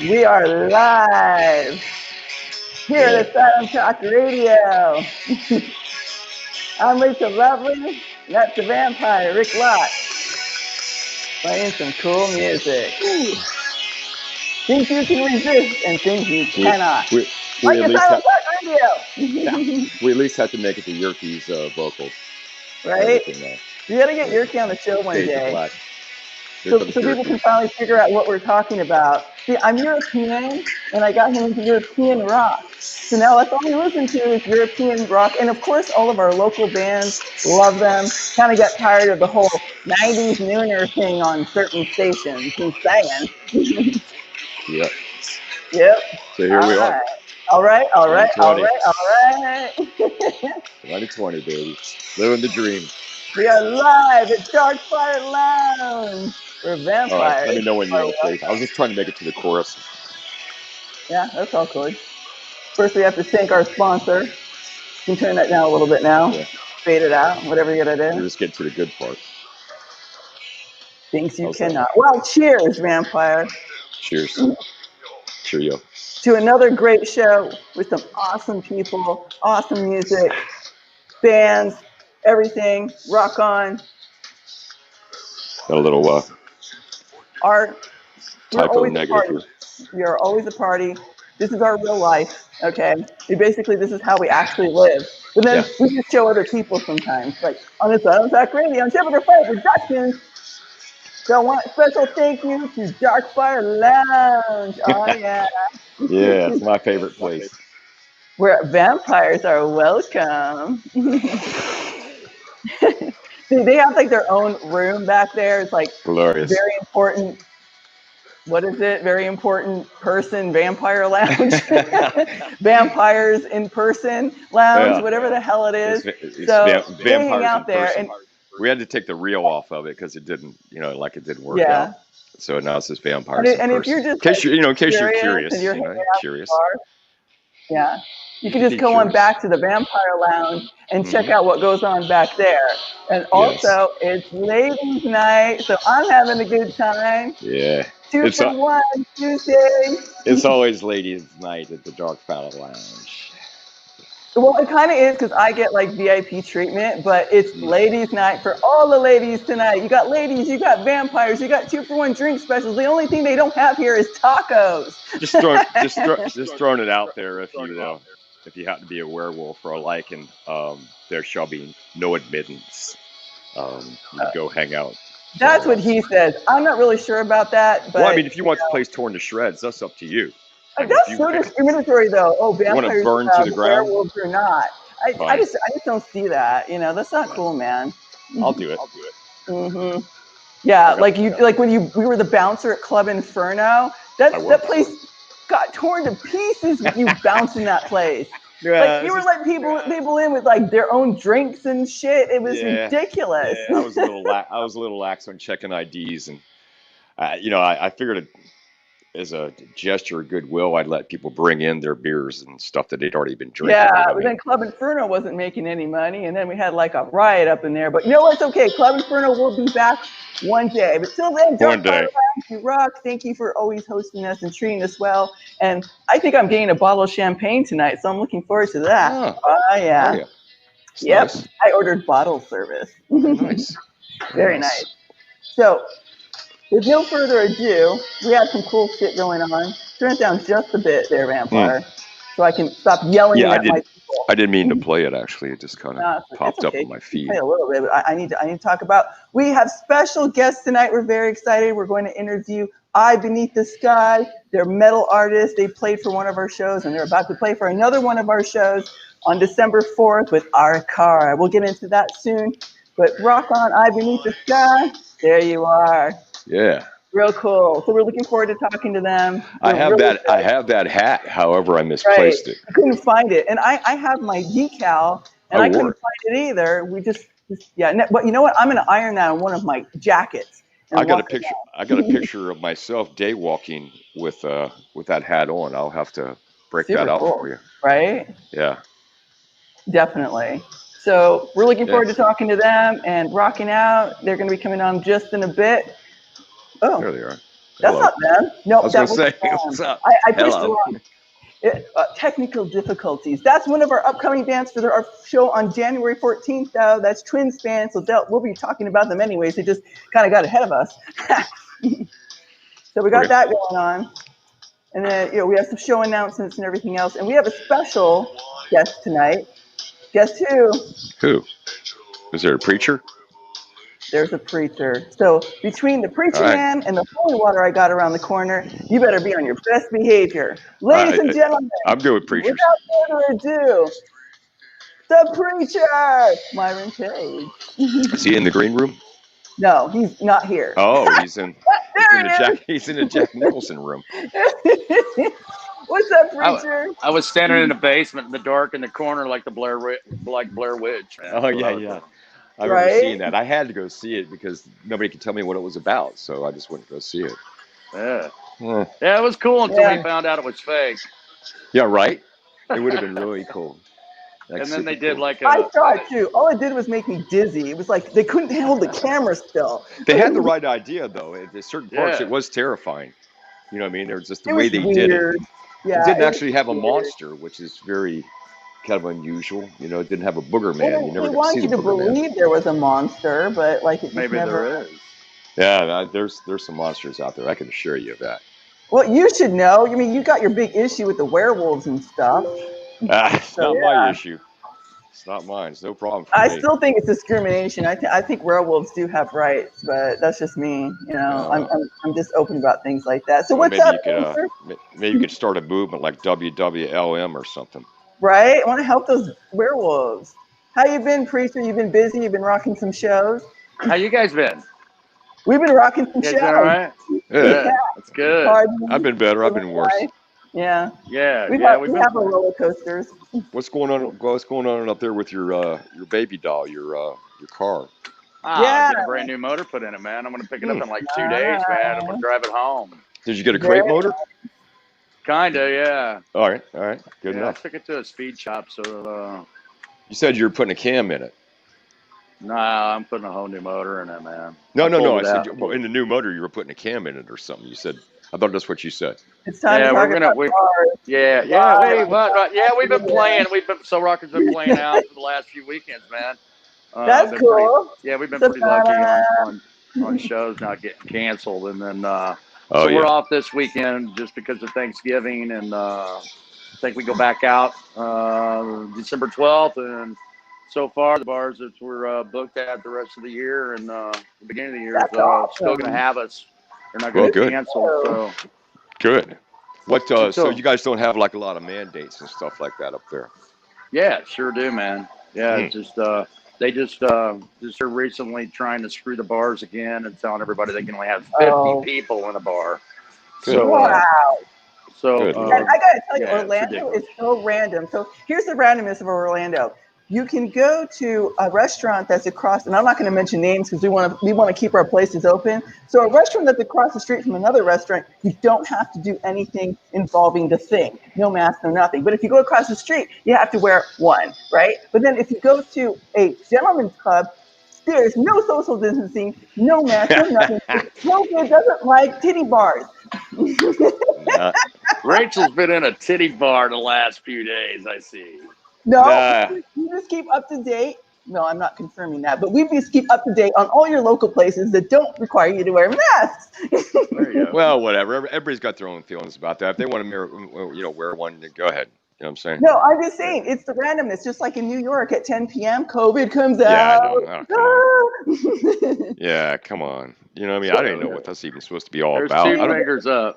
We are live here at ASYLM Talk Radio. I'm Lisa Lovely. That's the vampire, Rik Lott, playing some cool music. Things you can resist and things you cannot. We like at ASYLM least Talk Radio. we at least have to make it to Yerke's vocals. Right? You got to get Yerke on the show one day. So people can finally figure out what we're talking about. See, I'm European, and I got him into European rock. So now that's all we listen to is European rock. And of course, all of our local bands love them. Kind of got tired of the whole 90s nooner thing on certain stations. Insane. Yep. Yep. So here we are. All right. 2020, baby. Living the dream. We are live at Dark Fire Lounge. We're vampires. All right, let me know when you're okay. I was just trying to make it to the chorus. Yeah, that's all good. First, we have to thank our sponsor. You can turn that down a little bit now. Yeah. Fade it out, whatever you got to do. You're just getting to the good part. Things you cannot. Well, cheers, vampire. Cheers. Cheerio. To another great show with some awesome people, awesome music, bands, everything. Rock on. Got a little art. typo negative. We are always a party. This is our real life, okay? This is how we actually live. But then we just show other people sometimes, like on the ASYLM Talk Radio, on Typical Fire Productions. So I want a special thank you to Dark Fire Lounge. Oh, yeah. Yeah, it's my favorite place. Where vampires are welcome. See, they have like their own room back there. It's like glorious. Very important. What is it? Very important person, vampire lounge, vampires in person lounge, whatever the hell it is. So they hang out there, and we had to take the reel off of it because it didn't, it didn't work out. So now it's just vampires. And if you're just in case you're curious, you can just go on back to the vampire lounge and check out what goes on back there. And also, it's ladies' night, so I'm having a good time. Yeah. 2 for 1 Tuesdays. It's always ladies' night at the Dark Fire Lounge. Well, it kind of is because I get like VIP treatment, but it's ladies' night for all the ladies tonight. You got ladies, you got vampires, you got 2 for 1 drink specials. The only thing they don't have here is tacos. Just throwing it out there if you happen to be a werewolf or like, and there shall be no admittance. You go hang out. That's what he says. I'm not really sure about that. But, well, I mean, if you want the place torn to shreds, that's up to you. That's so discriminatory, though. Oh, vampires, you want to burn to the ground? Werewolves or not? I just don't see that. That's not cool, man. I'll do it. Mm-hmm. Yeah, like when we were the bouncer at Club Inferno. That place got torn to pieces with you bouncing that place. Yeah, like you were letting people in with like their own drinks and shit. It was ridiculous. Yeah, I was a little lax on checking IDs, and I figured as a gesture of goodwill, I'd let people bring in their beers and stuff that they'd already been drinking. Yeah, but then Club Inferno wasn't making any money, and then we had like a riot up in there. But it's okay. Club Inferno will be back one day. But till then, Dark Fire Lounge, you rock. Thank you for always hosting us and treating us well. And I think I'm getting a bottle of champagne tonight, so I'm looking forward to that. Oh, yeah. Yep. Nice. I ordered bottle service. Nice. Very nice. So, with no further ado, we have some cool shit going on. Turn it down just a bit there, Vampire, so I can stop yelling at my people. I didn't mean to play it, actually. It just kind of popped up on my feed. Play a little bit, but I need to talk about. We have special guests tonight. We're very excited. We're going to interview Eye Beneath the Sky. They're metal artists. They played for one of our shows, and they're about to play for another one of our shows on December 4th with our car. We'll get into that soon. But rock on, Eye Beneath the Sky. There you are. Yeah. Real cool. So we're looking forward to talking to them. I have that hat. However, I misplaced it. I couldn't find it, and I have my decal, and I couldn't find it either. We just But you know what? I'm gonna iron that on one of my jackets. I got a picture. I got a picture of myself day walking with that hat on. I'll have to break that out for you. Right? Yeah. Definitely. So we're looking forward to talking to them and rocking out. They're going to be coming on just in a bit. Oh, there they are. That's Hello. not them. I No, was that going to was say, them. what's up? I pushed the Hello. wrong. Technical difficulties. That's one of our upcoming bands for our show on January 14th, though. That's Twins bands, so we'll be talking about them anyways. They just kind of got ahead of us. So we got Okay. that going on. And then, we have some show announcements and everything else. And we have a special guest tonight. Guess who? Who? Is there a preacher? There's a preacher. So between the All preacher right. man and the holy water I got around the corner, you better be on your best behavior. Ladies and gentlemen, I'm good with preachers. without further ado, the preacher, Myron Page. Is he in the green room? No, he's not here. Oh, he's in There the Jack Nicholson room. What's up, preacher? I was standing in the basement in the dark in the corner like the Blair Witch, man. Oh yeah. I remember Right? seeing that. I had to go see it because nobody could tell me what it was about, so I just went to go see it. Yeah. Yeah, Yeah, it was cool until we found out it was fake. yeah, right. It would have been really cool. Like And then they super did cool. like I saw it too. All it did was make me dizzy. It was like they couldn't hold the camera still. They had the right idea though. At certain parts, Yeah. it was terrifying. You know what I mean? There was just the It way was they weird. did it. Yeah, It didn't was actually have a weird. monster, which is very kind of unusual. You know, it didn't have a booger man. Well, You never they got to see want you the to booger man. believe there was a monster, but like it just maybe never. there is. Yeah, there's some monsters out there. I can assure you of that. Well, you should know. I mean, you got your big issue with the werewolves and stuff. It's not my issue. It's not mine. It's no problem for I me. still think it's discrimination. I think werewolves do have rights, but that's just me. You know, I'm just open about things like that. So Well, what's up, maybe you could start a movement like WWLM or something. right? I want to help those werewolves. How you been, preacher? You've been busy. You've been rocking some shows. How you guys been? We've been rocking some You guys shows. been all right? Yeah. That's good. Pardon? I've been better. I've been worse. Yeah. Yeah, We yeah, have we've we been have our roller coasters. What's going on? What's going on up there with your baby doll, your car? Yeah. I get a brand new motor put in it, man. I'm gonna pick it up in like 2 days, man. I'm gonna drive it home. Did you get a crate motor? Kinda, yeah. All right, good I enough. took it to a speed shop, so You said you were putting a cam in it. nah, I'm putting a whole new motor in it, man. No. pulled I it said out. in the new motor you were putting a cam in it or something. You said I thought that's what you said. It's time to talk about cars. We've been playing. Rockers been playing out for the last few weekends, man. That's cool. We've been pretty lucky on shows not getting canceled, and then we're off this weekend just because of Thanksgiving, and I think we go back out December 12th, and so far the bars that we're booked at the rest of the year and the beginning of the year are still going to have us. They're not going to cancel. So good. What? So you guys don't have like a lot of mandates and stuff like that up there? Yeah, sure do, man. Yeah, it's just they just are recently trying to screw the bars again and telling everybody they can only have 50 people in a bar. Good. So wow. So I gotta tell you, yeah, Orlando is so random. So here's the randomness of Orlando. You can go to a restaurant that's across, and I'm not going to mention names because we want to keep our places open. So a restaurant that's across the street from another restaurant, you don't have to do anything involving the thing. No mask, no nothing. But if you go across the street, you have to wear one, right? But then if you go to a gentleman's club, there's no social distancing, no mask, no nothing. COVID doesn't like titty bars. Rachel's been in a titty bar the last few days, I see. No, you just keep up to date. No, I'm not confirming that, but we just keep up to date on all your local places that don't require you to wear masks. There you go. Well, whatever. Everybody's got their own feelings about that. If they want to, wear one, go ahead. You know what I'm saying? No, I'm just saying it's the randomness. Just like in New York at 10 p.m., COVID comes out. Yeah, yeah, come on. You know what I mean? I don't even know what that's even supposed to be all about.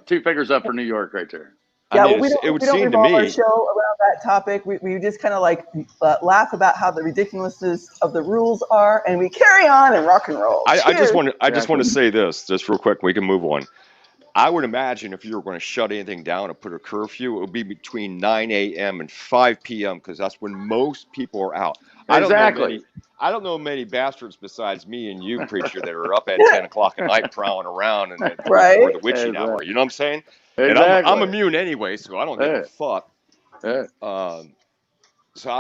Two fingers up for New York right there. Yeah, I mean, we don't revolve our show around that topic. We just kind of like laugh about how the ridiculousness of the rules are, and we carry on and rock and roll. I just want to say this, just real quick. We can move on. I would imagine if you were going to shut anything down and put a curfew, it would be between 9 a.m. and 5 p.m. because that's when most people are out. Exactly. I don't know many bastards besides me and you, preacher, that are up at 10 o'clock at night prowling around and for the witching hour. You know what I'm saying? Exactly. And I'm immune anyway, so I don't give a fuck. So I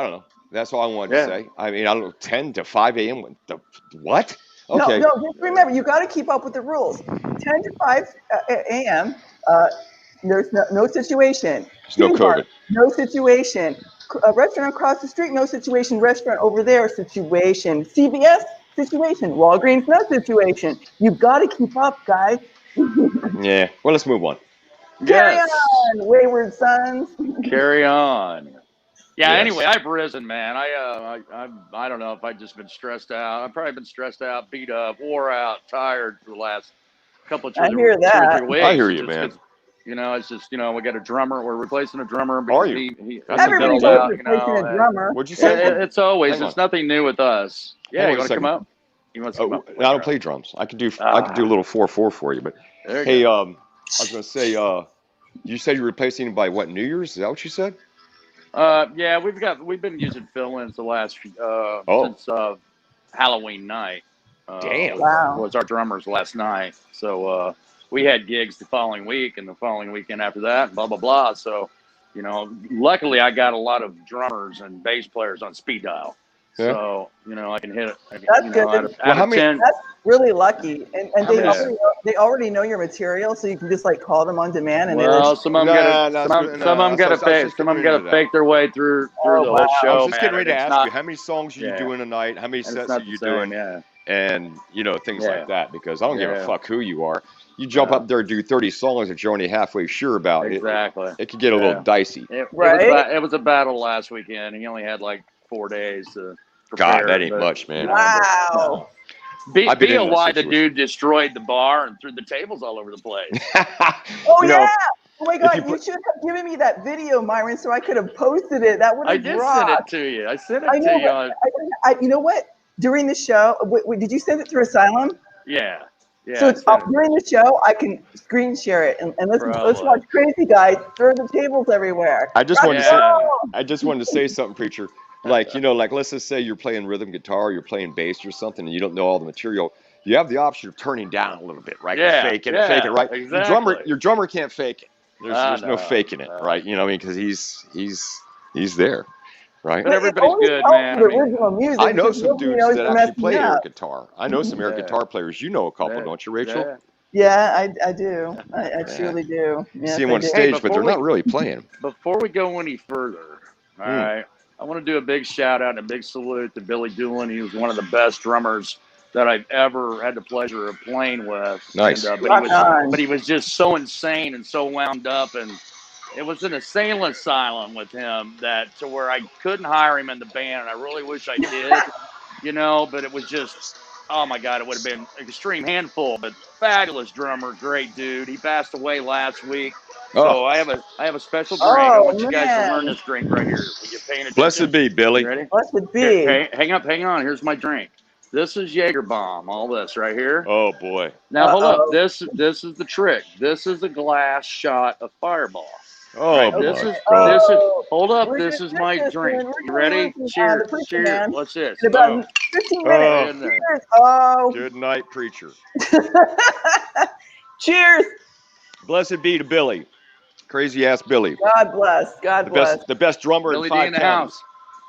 don't know. That's all I wanted to say. I mean, I don't know, 10 to 5 a.m. What? Okay. No, just remember, you got to keep up with the rules. 10 to 5 a.m., there's no situation. There's no Bar, COVID. no situation. A restaurant across the street, no situation. Restaurant over there, situation. CVS, situation. Walgreens, no situation. You've got to keep up, guys. Yeah. Well, let's move on. Carry on, wayward sons. Carry on. Yeah. Yes. Anyway, I've risen, man. I don't know if I've just been stressed out. I've probably been stressed out, beat up, wore out, tired for the last couple of 2 I hear or that. 3 weeks. I hear you, man. You know, it's just, you know, we got a drummer. We're replacing a drummer. Are you? He Everybody's out, replacing a drummer. What'd you say? It's always. It's nothing new with us. Yeah, you want to come up? You want to come up? I don't play drums. I could do a little 4/4 for you, but hey, I was gonna say, you said you're replacing by what, New Year's? Is that what you said? Yeah, we've been using fill-ins the last since Halloween night. Damn. Wow. Was our drummers last night. So we had gigs the following week and the following weekend after that, blah blah blah. So, you know, luckily I got a lot of drummers and bass players on speed dial. Yeah. So, you know, I can hit it. That's good. That's really lucky. And they already know your material, so you can just like call them on demand. And some of them got to fake their way through the whole show. I was just getting ready to ask you, how many songs are you doing tonight? How many sets are you doing? Yeah. And, you know, things like that, because I don't give a fuck who you are. You jump up there and do 30 songs that you're only halfway sure about. Exactly. It could get a little dicey. It was a battle last weekend. He only had like 4 days to prepare. God, that ain't much, man. Wow. BOY, the dude destroyed the bar and threw the tables all over the place. Oh, yeah. Oh, my God. You should have given me that video, Myron, so I could have posted it. That would have send it to you. I sent it to you. You know what? During the show, did you send it through ASYLM? Yeah. Yeah, so it's during the show, I can screen share it and let's watch crazy guys throw the tables everywhere. I just wanted to say something, preacher. Like, you know, like let's just say you're playing rhythm guitar, or you're playing bass or something, and you don't know all the material. You have the option of turning down a little bit, right? Yeah, fake it, right? Exactly. Your drummer can't fake it. There's no faking it, right? You know what I mean? Because he's there. Right. But everybody's good, man. I know some dudes that actually play air guitar. I know some air guitar players. You know a couple, don't you, Rachel? Yeah, I do. I truly do. See them on stage, but they're not really playing. Before we go any further, all right, I want to do a big shout out and a big salute to Billy Doolin. He was one of the best drummers that I've ever had the pleasure of playing with. Nice. And, but he was just so insane and so wound up, and it was an asylum with him to where I couldn't hire him in the band, and I really wish I did, you know, but it was just, oh my God, it would have been an extreme handful, but fabulous drummer, great dude. He passed away last week. So I have a special drink. I want you guys to learn this drink right here. You paying attention? Blessed be, Billy. You ready? Blessed be. Here, hang on. Here's my drink. This is Jaeger Bomb, all this right here. Oh, boy. Now, hold up. This is the trick. This is a glass shot of Fireball. Oh, right, this is hold up. This is my drink. You ready? Cheers. Cheers. What's this? About 15 minutes. Cheers. Oh. Good night, preacher. Cheers. Blessed be to Billy. Crazy ass Billy. God bless. God bless. The best drummer Billy in 5 in the house.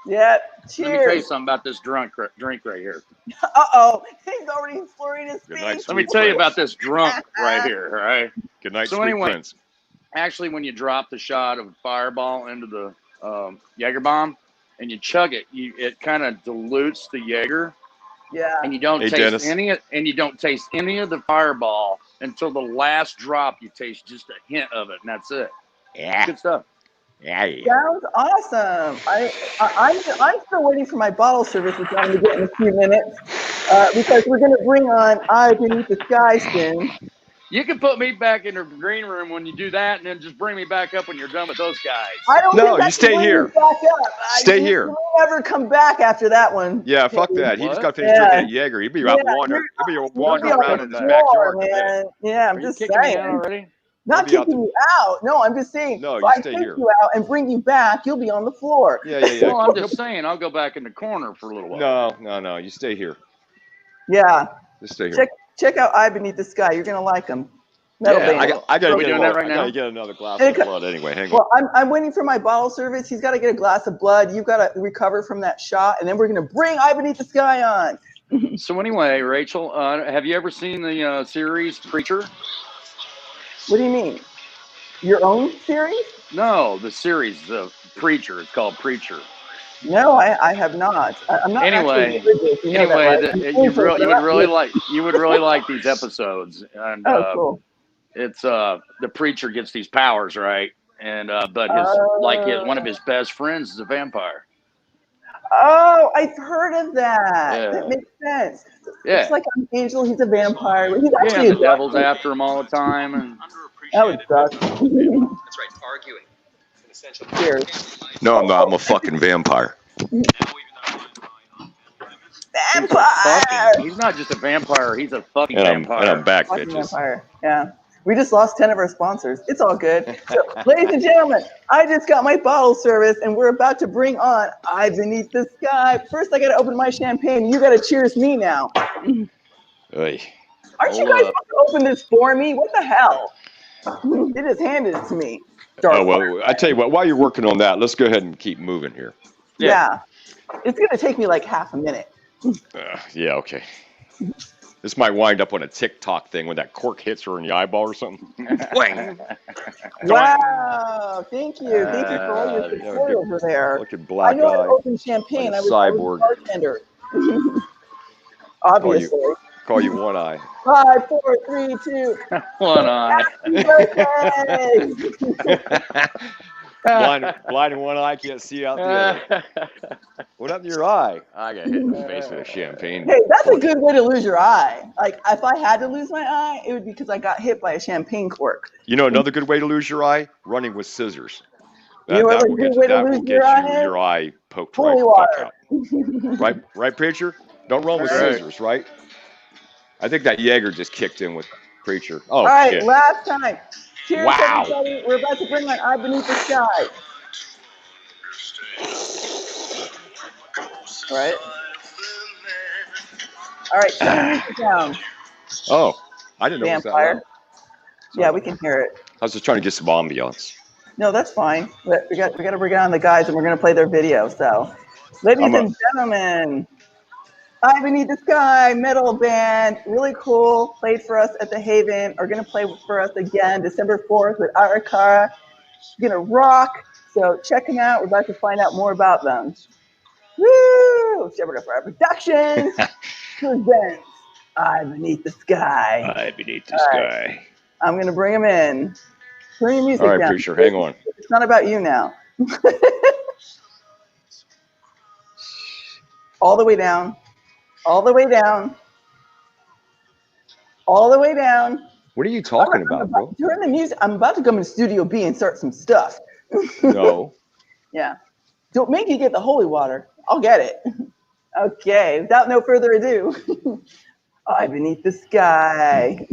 Yeah. Cheers. Let me tell you something about this drink right here. Uh-oh. He's already slurring his feet. Let me tell you about this drunk right here, all right? Good night, so anyway, Prince. Actually, when you drop the shot of Fireball into the Jaeger Bomb and you chug it, it kind of dilutes the Jaeger. Yeah. And you don't taste any of the Fireball until the last drop. You taste just a hint of it, and that's it. Yeah. Good stuff. Yeah. Sounds awesome. I'm still waiting for my bottle service, which I'm going to get in a few minutes, because we're going to bring on I Beneath the Sky soon. You can put me back in the green room when you do that, and then just bring me back up when you're done with those guys. You stay here. Stay here. You'll never come back after that one. Yeah, fuck that. He just got finished drinking at Jaeger. He'd be out wandering. He'd be wandering around in his backyard. Man. Yeah, I'm just saying. Not kicking you out. No, I'm just saying. No, if you I stay take here. you out and bring you back, you'll be on the floor. Yeah. Well, I'm just saying, I'll go back in the corner for a little while. No. You stay here. Yeah. Just stay here. Check out I Beneath the Sky. You're gonna like them. I gotta get another glass of blood anyway. Hang on. Well, I'm waiting for my bottle service. He's got to get a glass of blood. You've got to recover from that shot, and then we're gonna bring I Beneath the Sky on. So anyway, Rachel, have you ever seen the series Preacher? What do you mean? Your own series? No, the series, the Preacher. It's called Preacher. No, I have not. I'm not actually religious. You know that, right? You would really like these episodes. And cool. It's the preacher gets these powers, right? And but one of his best friends is a vampire. Oh, I've heard of that. Yeah. That makes sense. Yeah. It's like an angel. He's a vampire. He's actually the devil's after him all the time. And that would suck. That's right. Arguing. An essential Cheers. No, I'm not. I'm a fucking vampire. Vampire! He's not just a vampire. He's a fucking vampire. And I'm back, fucking bitches. Vampire. Yeah. We just lost 10 of our sponsors. It's all good. So, ladies and gentlemen, I just got my bottle service, and we're about to bring on I Beneath the Sky. First, I got to open my champagne. You got to cheers me now. Oy. Aren't you guys supposed to open this for me? What the hell? They just handed it to me. Well, I tell you what, while you're working on that, let's go ahead and keep moving here. Yeah. It's going to take me like half a minute. Yeah, okay. This might wind up on a TikTok thing when that cork hits her in the eyeball or something. Wow. Thank you. Thank you for all your support over there. Look at black I know how to eye. open champagne. Like I was a bartender. Obviously. Call you One Eye. 5, 4, 3, 2. One Eye. Happy birthday! blind in one eye, can't see out the other. What happened to your eye? I got hit in the face with a champagne. Hey, that's a good way to lose your eye. Like, if I had to lose my eye, it would be because I got hit by a champagne cork. You know another good way to lose your eye? Running with scissors. That will get your eye poked Holy right the fuck out. Right, Preacher? Don't run with scissors, right? I think that Jaeger just kicked in with Preacher. Oh, all right, shit. last time. Cheers, wow. everybody. We're about to bring on Eye Beneath the Sky. Right? All right, shut the music down. Oh, I didn't know it was that loud. Yeah, we can hear it. I was just trying to get some ambiance. No, that's fine. We got to bring on the guys, and we're going to play their video. So, ladies and gentlemen, Eye Beneath the Sky metal band, really cool. Played for us at the Haven. Are going to play for us again December 4th with Arakara. Going to rock. So check them out. We're about to find out more about them. Woo! Shepherd for our Productions presents Eye Beneath the Sky. Eye Beneath the Sky. I'm going to bring them in. Bring your music down. All right, Preacher, hang on. It's not about you now. All the way down. All the way down. All the way down. What are you talking about, bro? Turn the music. I'm about to come in Studio B and start some stuff. No. Yeah. Don't make you get the holy water. I'll get it. Okay. Without no further ado, Eye Beneath the Sky.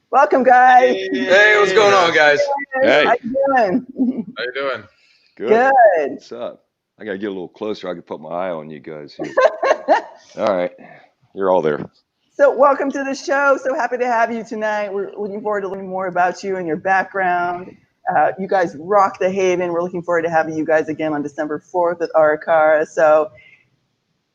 Welcome, guys. Hey, what's going on, guys? Hey. How you doing? How you doing? Good. Good. What's up? I got to get a little closer. I can put my eye on you guys here. All right. You're all there. So welcome to the show. So happy to have you tonight. We're looking forward to learning more about you and your background. You guys rock the Haven. We're looking forward to having you guys again on December 4th with Arakara. So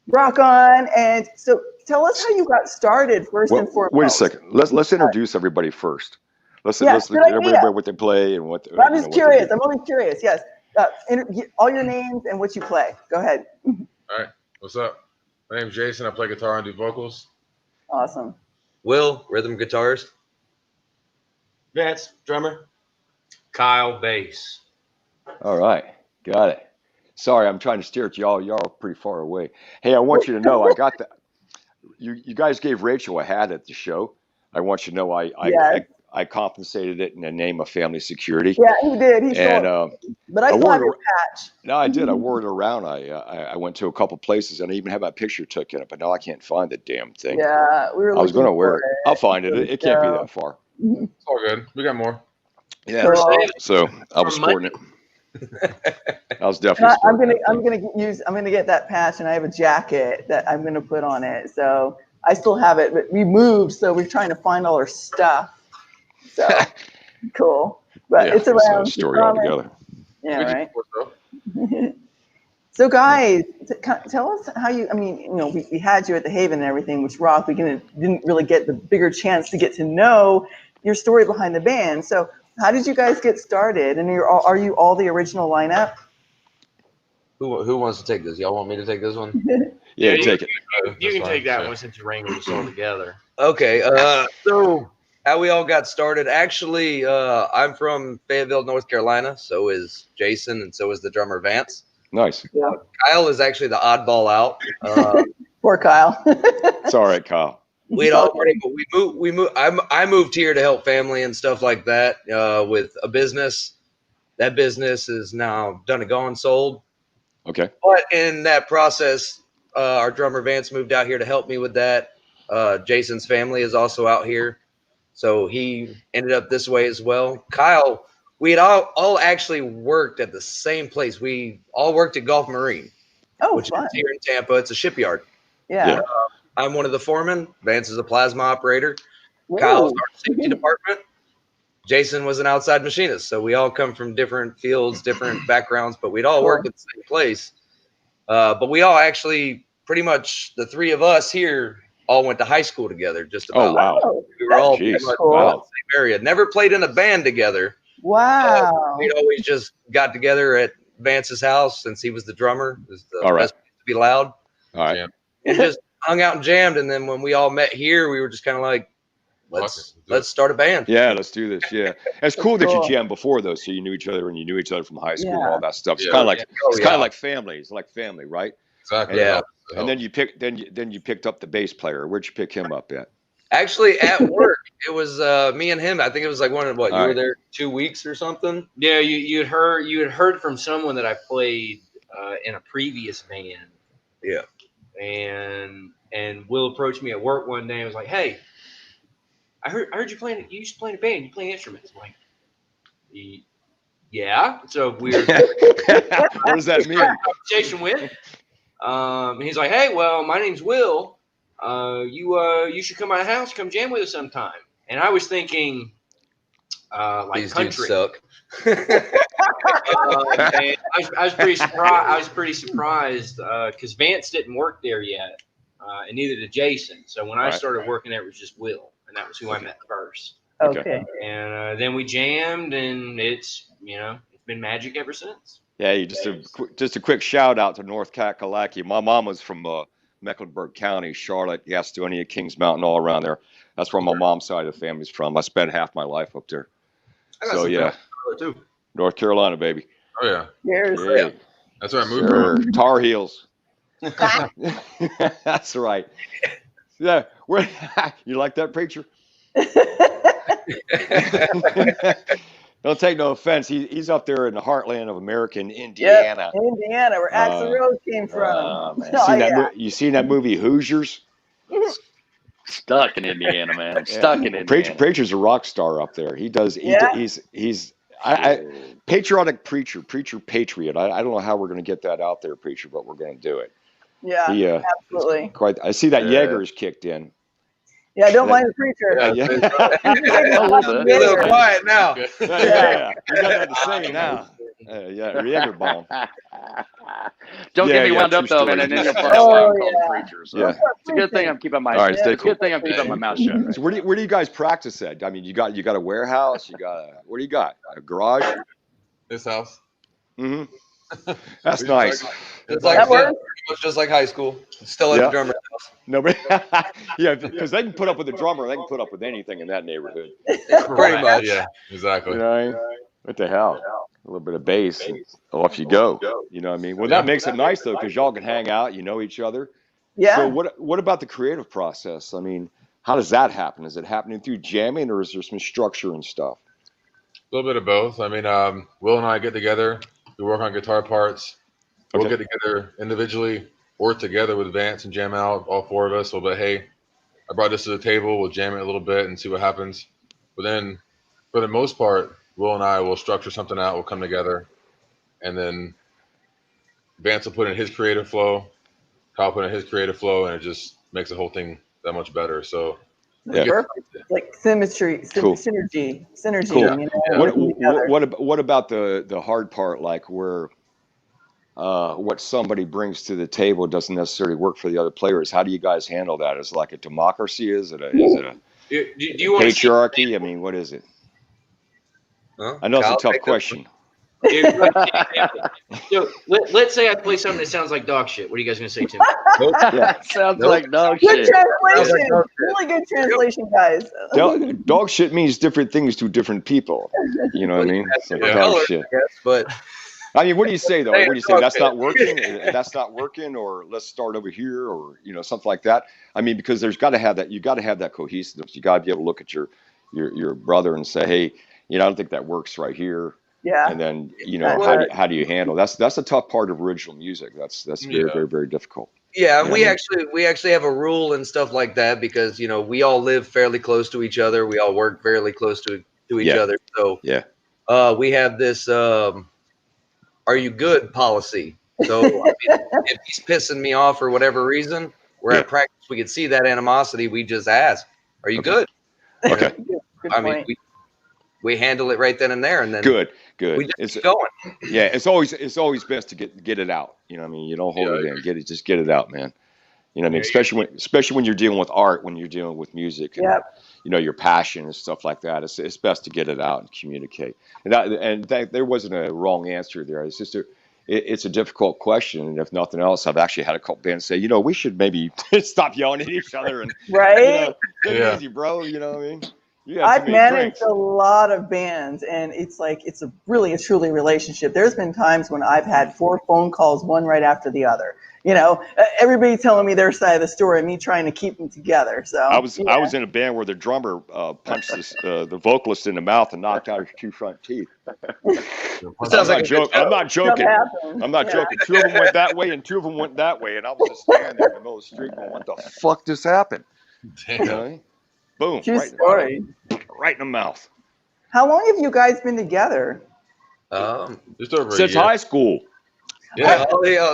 rock on. And so tell us how you got started first and foremost. Wait a second. Let's introduce everybody first. Let's everybody what they play and what. I'm just curious. I'm always curious. Yes. All your names and what you play. Go ahead. All right. What's up? My name's Jason. I play guitar and do vocals. Awesome. Will, rhythm guitarist. Vance, drummer. Kyle, bass. All right. Got it. Sorry, I'm trying to steer it. Y'all are pretty far away. Hey, I want you to know I got that. You guys gave Rachel a hat at the show. I want you to know I compensated it in the name of family security. Yeah, he did. But I saw his patch. No, I did. I wore it around. I went to a couple places and I even had my picture took in it, but now I can't find the damn thing. Yeah, I was going to wear it. I'll find it. It can't be that far. It's all good. We got more. Yeah. So I was sporting it. I was definitely. I'm gonna get that patch, and I have a jacket that I'm gonna put on it. So I still have it, but we moved, so we're trying to find all our stuff. So cool, but it's around. Story altogether. Yeah, right. So guys, tell us how you, I mean, you know, we had you at the Haven and everything, which Rock, we didn't really get the bigger chance to get to know your story behind the band. So how did you guys get started? And are you all the original lineup? Who wants to take this? Y'all want me to take this one? Yeah, take it. You can take that one since you wrangled us all together. Okay. So how we all got started? Actually, I'm from Fayetteville, North Carolina. So is Jason, and so is the drummer Vance. Nice. Yeah. Kyle is actually the oddball out. Poor Kyle. It's all right, Kyle. We moved. I moved here to help family and stuff like that. With a business. That business is now done and gone, sold. Okay. But in that process, our drummer Vance moved out here to help me with that. Jason's family is also out here, so he ended up this way as well. Kyle, we had all actually worked at the same place. We all worked at Gulf Marine, which fun. is here in Tampa. It's a shipyard. Yeah. I'm one of the foremen. Vance is a plasma operator. Whoa. Kyle's our safety department. Jason was an outside machinist. So we all come from different fields, different backgrounds, but we'd all worked at the same place. But we all actually, pretty much the three of us here, all went to high school together. Just about. Oh, wow. We were all Jeez. cool. In the same area. Never played in a band together. Wow. We'd always just got together at Vance's house since he was the drummer. It was the best place to be loud. All right. And just hung out and jammed. And then when we all met here, we were just kind of like, let's start a band. Yeah, let's do this. Yeah, it's cool that you jammed before though, so you knew each other and you knew each other from high school and all that stuff. It's kind of like kind of like family. It's like family, right? Exactly. And, and then you picked up the bass player. Where'd you pick him up at? Actually, at work, it was me and him. I think it was like you were there 2 weeks or something. Yeah, you had heard from someone that I played in a previous band. Yeah. And Will approached me at work one day and was like, "Hey, I heard you playing. You used to play in a band. You play instruments." I'm like, yeah. So weird. What does that mean? Conversation with. He's like, "Hey, well, my name's Will. You should come to my house. Come jam with us sometime." And I was thinking, like these country. dudes suck. I was pretty surprised. I was pretty surprised because Vance didn't work there yet, and neither did Jason. So when I started working there, it was just Will. And that was who I met first. Okay. And then we jammed, and it's been magic ever since. Yeah, just a quick shout out to North Kakalaki. My mom was from Mecklenburg County, Charlotte, Gastonia, Kings Mountain, all around there. That's where my mom's side of the family's from. I spent half my life up there. So yeah, too. North Carolina, baby. Oh yeah. Yeah. That's where I moved from. Tar Heels. That's right. Yeah, you like that, preacher? Don't take no offense. He's up there in the heartland of American Indiana. Yep, Indiana, where Axl Rose came from. You seen that movie Hoosiers? Stuck in Indiana, man. Stuck in Indiana. Preacher's a rock star up there. He does. He's patriotic preacher, patriot. I don't know how we're going to get that out there, preacher, but we're going to do it. Yeah, absolutely. I see that Jaeger's kicked in. Yeah, don't mind the preacher. Be a little quiet now. Yeah. You got to say now. Jaeger bomb. Don't get me wound up though, man. And then you'll call preachers. So. It's a good thing I'm keeping my. All right, it's a good thing I'm keeping my mouth shut. Right? So where do you guys practice at? I mean, you got a warehouse. What do you got? A garage? This house. Mm-hmm. That's nice. It's like just like high school. Still at the drummer's house. Nobody. Yeah, because they can put up with the drummer. They can put up with anything in that neighborhood. Pretty much. Yeah, exactly. You know, what the hell? A little bit of bass, and off you go. You know what I mean? Well, that makes it nice though, because y'all can hang out. You know each other. Yeah. So what about the creative process? I mean, how does that happen? Is it happening through jamming, or is there some structure and stuff? A little bit of both. I mean, Will and I get together. We work on guitar parts. We'll get together individually or together with Vance and jam out, all four of us. We'll be, hey, I brought this to the table. We'll jam it a little bit and see what happens. But then, for the most part, Will and I will structure something out. We'll come together. And then Vance will put in his creative flow. Kyle put in his creative flow. And it just makes the whole thing that much better. So, like symmetry, synergy. Cool. You know, what about the hard part, like where what somebody brings to the table doesn't necessarily work for the other players. How do you guys handle that? Is it like a democracy? Is it a Do you want patriarchy? I mean, what is it? Well, I know it's Kyle, a tough take this question. So let's say I play something that sounds like dog shit. What are you guys going to say to me? Yeah. Sounds Nope. like dog Good shit. translation. Really good translation, guys. Dog shit means different things to different people. You know what I mean? It's like different dog colors, shit. I guess, but I mean, what do you say though? Hey, What do you say? dog That's shit. not working. That's not working, or let's start over here, or something like that. I mean, because there's got to have that. You got to have that cohesiveness. You got to be able to look at your brother and say, hey, I don't think that works right here. Yeah. And then That's how do you handle that's a tough part of original music. That's very very very difficult. yeah, and You know we what I mean? actually have a rule and stuff like that because we all live fairly close to each other. We all work fairly close to each Yeah. other. So Yeah. we have this "Are you good?" policy. So I mean, if he's pissing me off for whatever reason, we're Yeah. at practice. We could see that animosity. We just ask, "Are you Okay. good?" Okay. Good I mean, point. we handle it right then and there, and then Good. we just It's keep going. yeah. It's always best to get it out. You know what I mean? You don't hold it in. Just get it out, man. You know what I mean? Especially when you're dealing with art, when you're dealing with music, and Yep. your passion and stuff like that. It's best to get it out and communicate. And there wasn't a wrong answer there. It's just it's a difficult question, and if nothing else, I've actually had a couple bands say, we should maybe stop yelling at each other and Right? take Yeah. it easy, bro. You know what I mean? You have I've too many managed drinks. a lot of bands, and it's a really a truly relationship. There's been times when I've had 4 phone calls, one right after the other. Everybody telling me their side of the story, me trying to keep them together. So I was in a band where the drummer punched the vocalist in the mouth and knocked out his 2 front teeth. Sounds like a good I'm not Stuff joking. happens. I'm not Yeah. joking. 2 of them went that way and 2 of them went that way, and I was just standing there in the middle of the street going, "What the fuck just happened?" You know what I Damn. mean? Boom! True Right story. in the mouth. How long have you guys been together? Just over a Since year. high school. Yeah.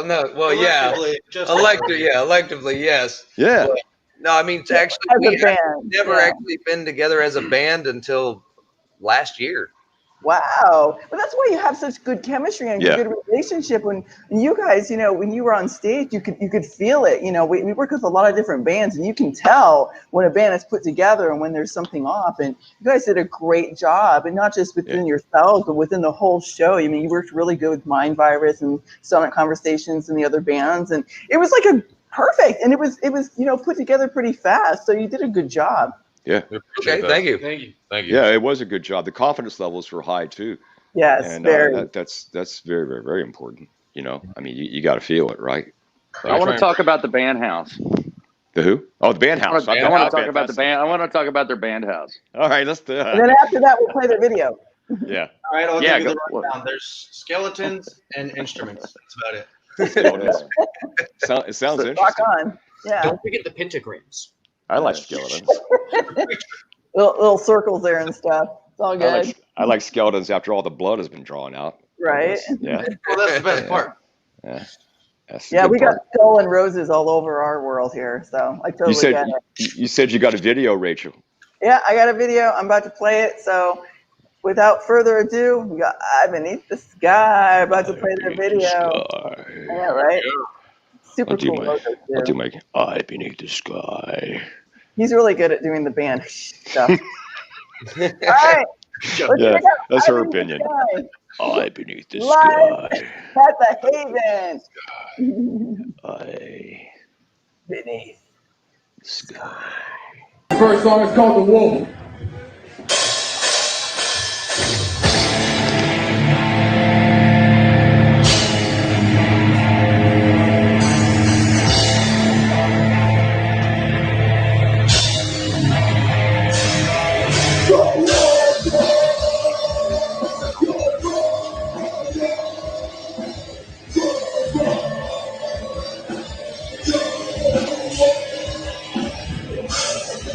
No. Well, yeah. Electively, yes. Yeah. But, no, I mean, actually, As a we band. never Yeah. actually been together as a band until last year. Wow. But that's why you have such good chemistry and Yeah. good relationship. When you guys, when you were on stage, you could feel it. We work with a lot of different bands, and you can tell when a band is put together and when there's something off. And you guys did a great job, and not just within yourselves, but within the whole show. I mean, you worked really good with Mind Virus and Sonic Conversations and the other bands, and it was like a perfect. And it was put together pretty fast. So you did a good job. Yeah. Okay, thank you. Yeah, it was a good job. The confidence levels were high too. Yes, And very. that's very, very, very important. I mean, you got to feel it, right? I want to talk about the band house. The who? Oh, the band house. I want to talk about the band. I want to talk about their band house. All right, let's do And that. then after that, we'll play the video. Yeah. All right, I'll Yeah, give you go- the rundown. There's skeletons and instruments. That's about it. It sounds interesting. Rock on. Yeah. Don't forget the pentagrams. I like skeletons. Little circles there and stuff. It's all good. I like skeletons after all the blood has been drawn out. Right. Yeah. Well, that's the best part. Yeah. That's the Yeah, good we got part. skull and roses all over our world here. So I totally get it. You said you got a video, Rachel. Yeah, I got a video. I'm about to play it. So without further ado, we got Eye Beneath the Sky. About to play their video. Yeah, right? Super cool logo I'll do too. my Eye Beneath the Sky. He's really good at doing the band stuff. All right. Let's Yeah, check out that's Eye her Beneath the opinion. Sky Eye Beneath the Live Sky. at the Haven. Eye Beneath. Sky. First song is called The Wolf.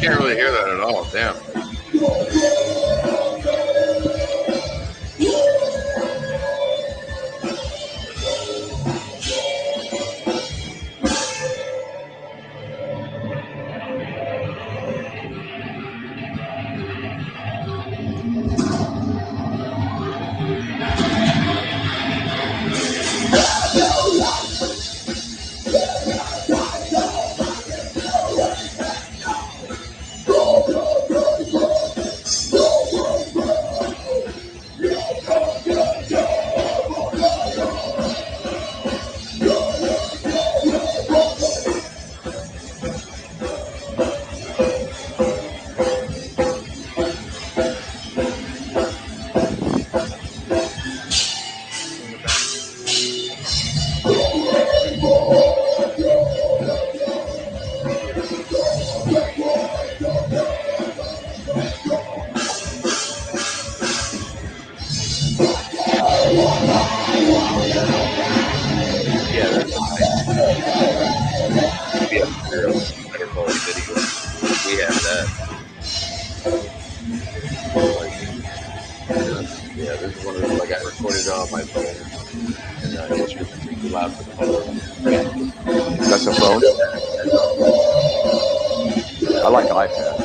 Can't really hear that at all. Damn. Yeah, this is one of those I got recorded on my phone, and instruments are too loud for the phone. That's a phone. I like iPad.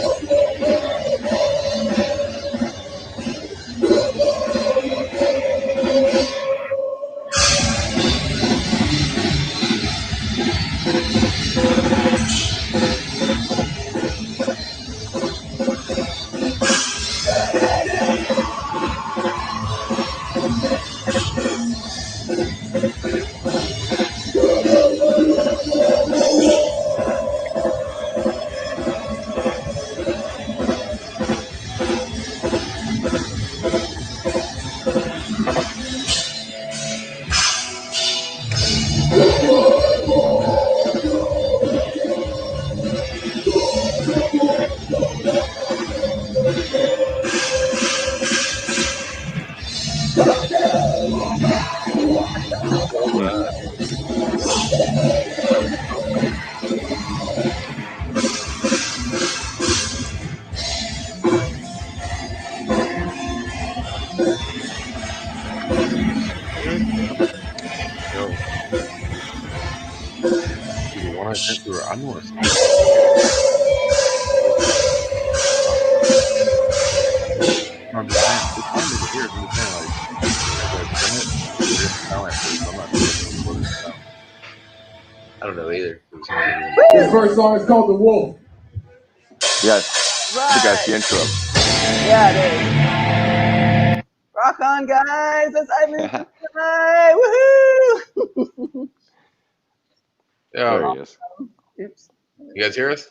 Yo, the one I sent you, I know it's. I'm just saying, it's fine to hear. I'm just saying, like, send it. It didn't sound like this. I'm not sure what it sounds. I don't know either. This first song is called The Wolf. Yeah, I think that's the intro. Yeah, it is. Rock on, guys! That's ASYLM tonight. Woohoo! Yeah, There he is. Oops. you guys hear us?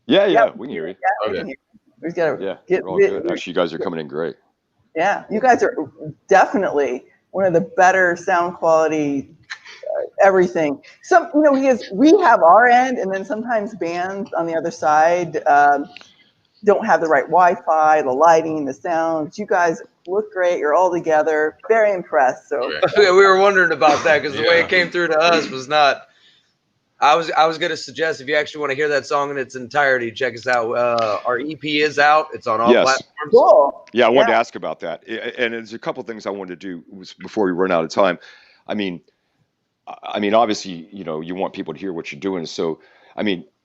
Yeah, we can hear you. Yeah, Okay. we can hear you. We just gotta Yeah, get we're all good. Actually, you guys are coming in great. Yeah, you guys are definitely one of the better sound quality, everything. Some, because we have our end, and then sometimes bands on the other side don't have the right Wi-Fi, the lighting, the sound. You guys look great. You're all together. Very impressed. So Yeah, we were wondering about that because the way it came through to us was not. I was going to suggest if you actually want to hear that song in its entirety, check us out. Our EP is out. It's on all platforms. Cool. Yeah, I wanted to ask about that, and there's a couple things I wanted to do before we run out of time. I mean, obviously, you want people to hear what you're doing. So,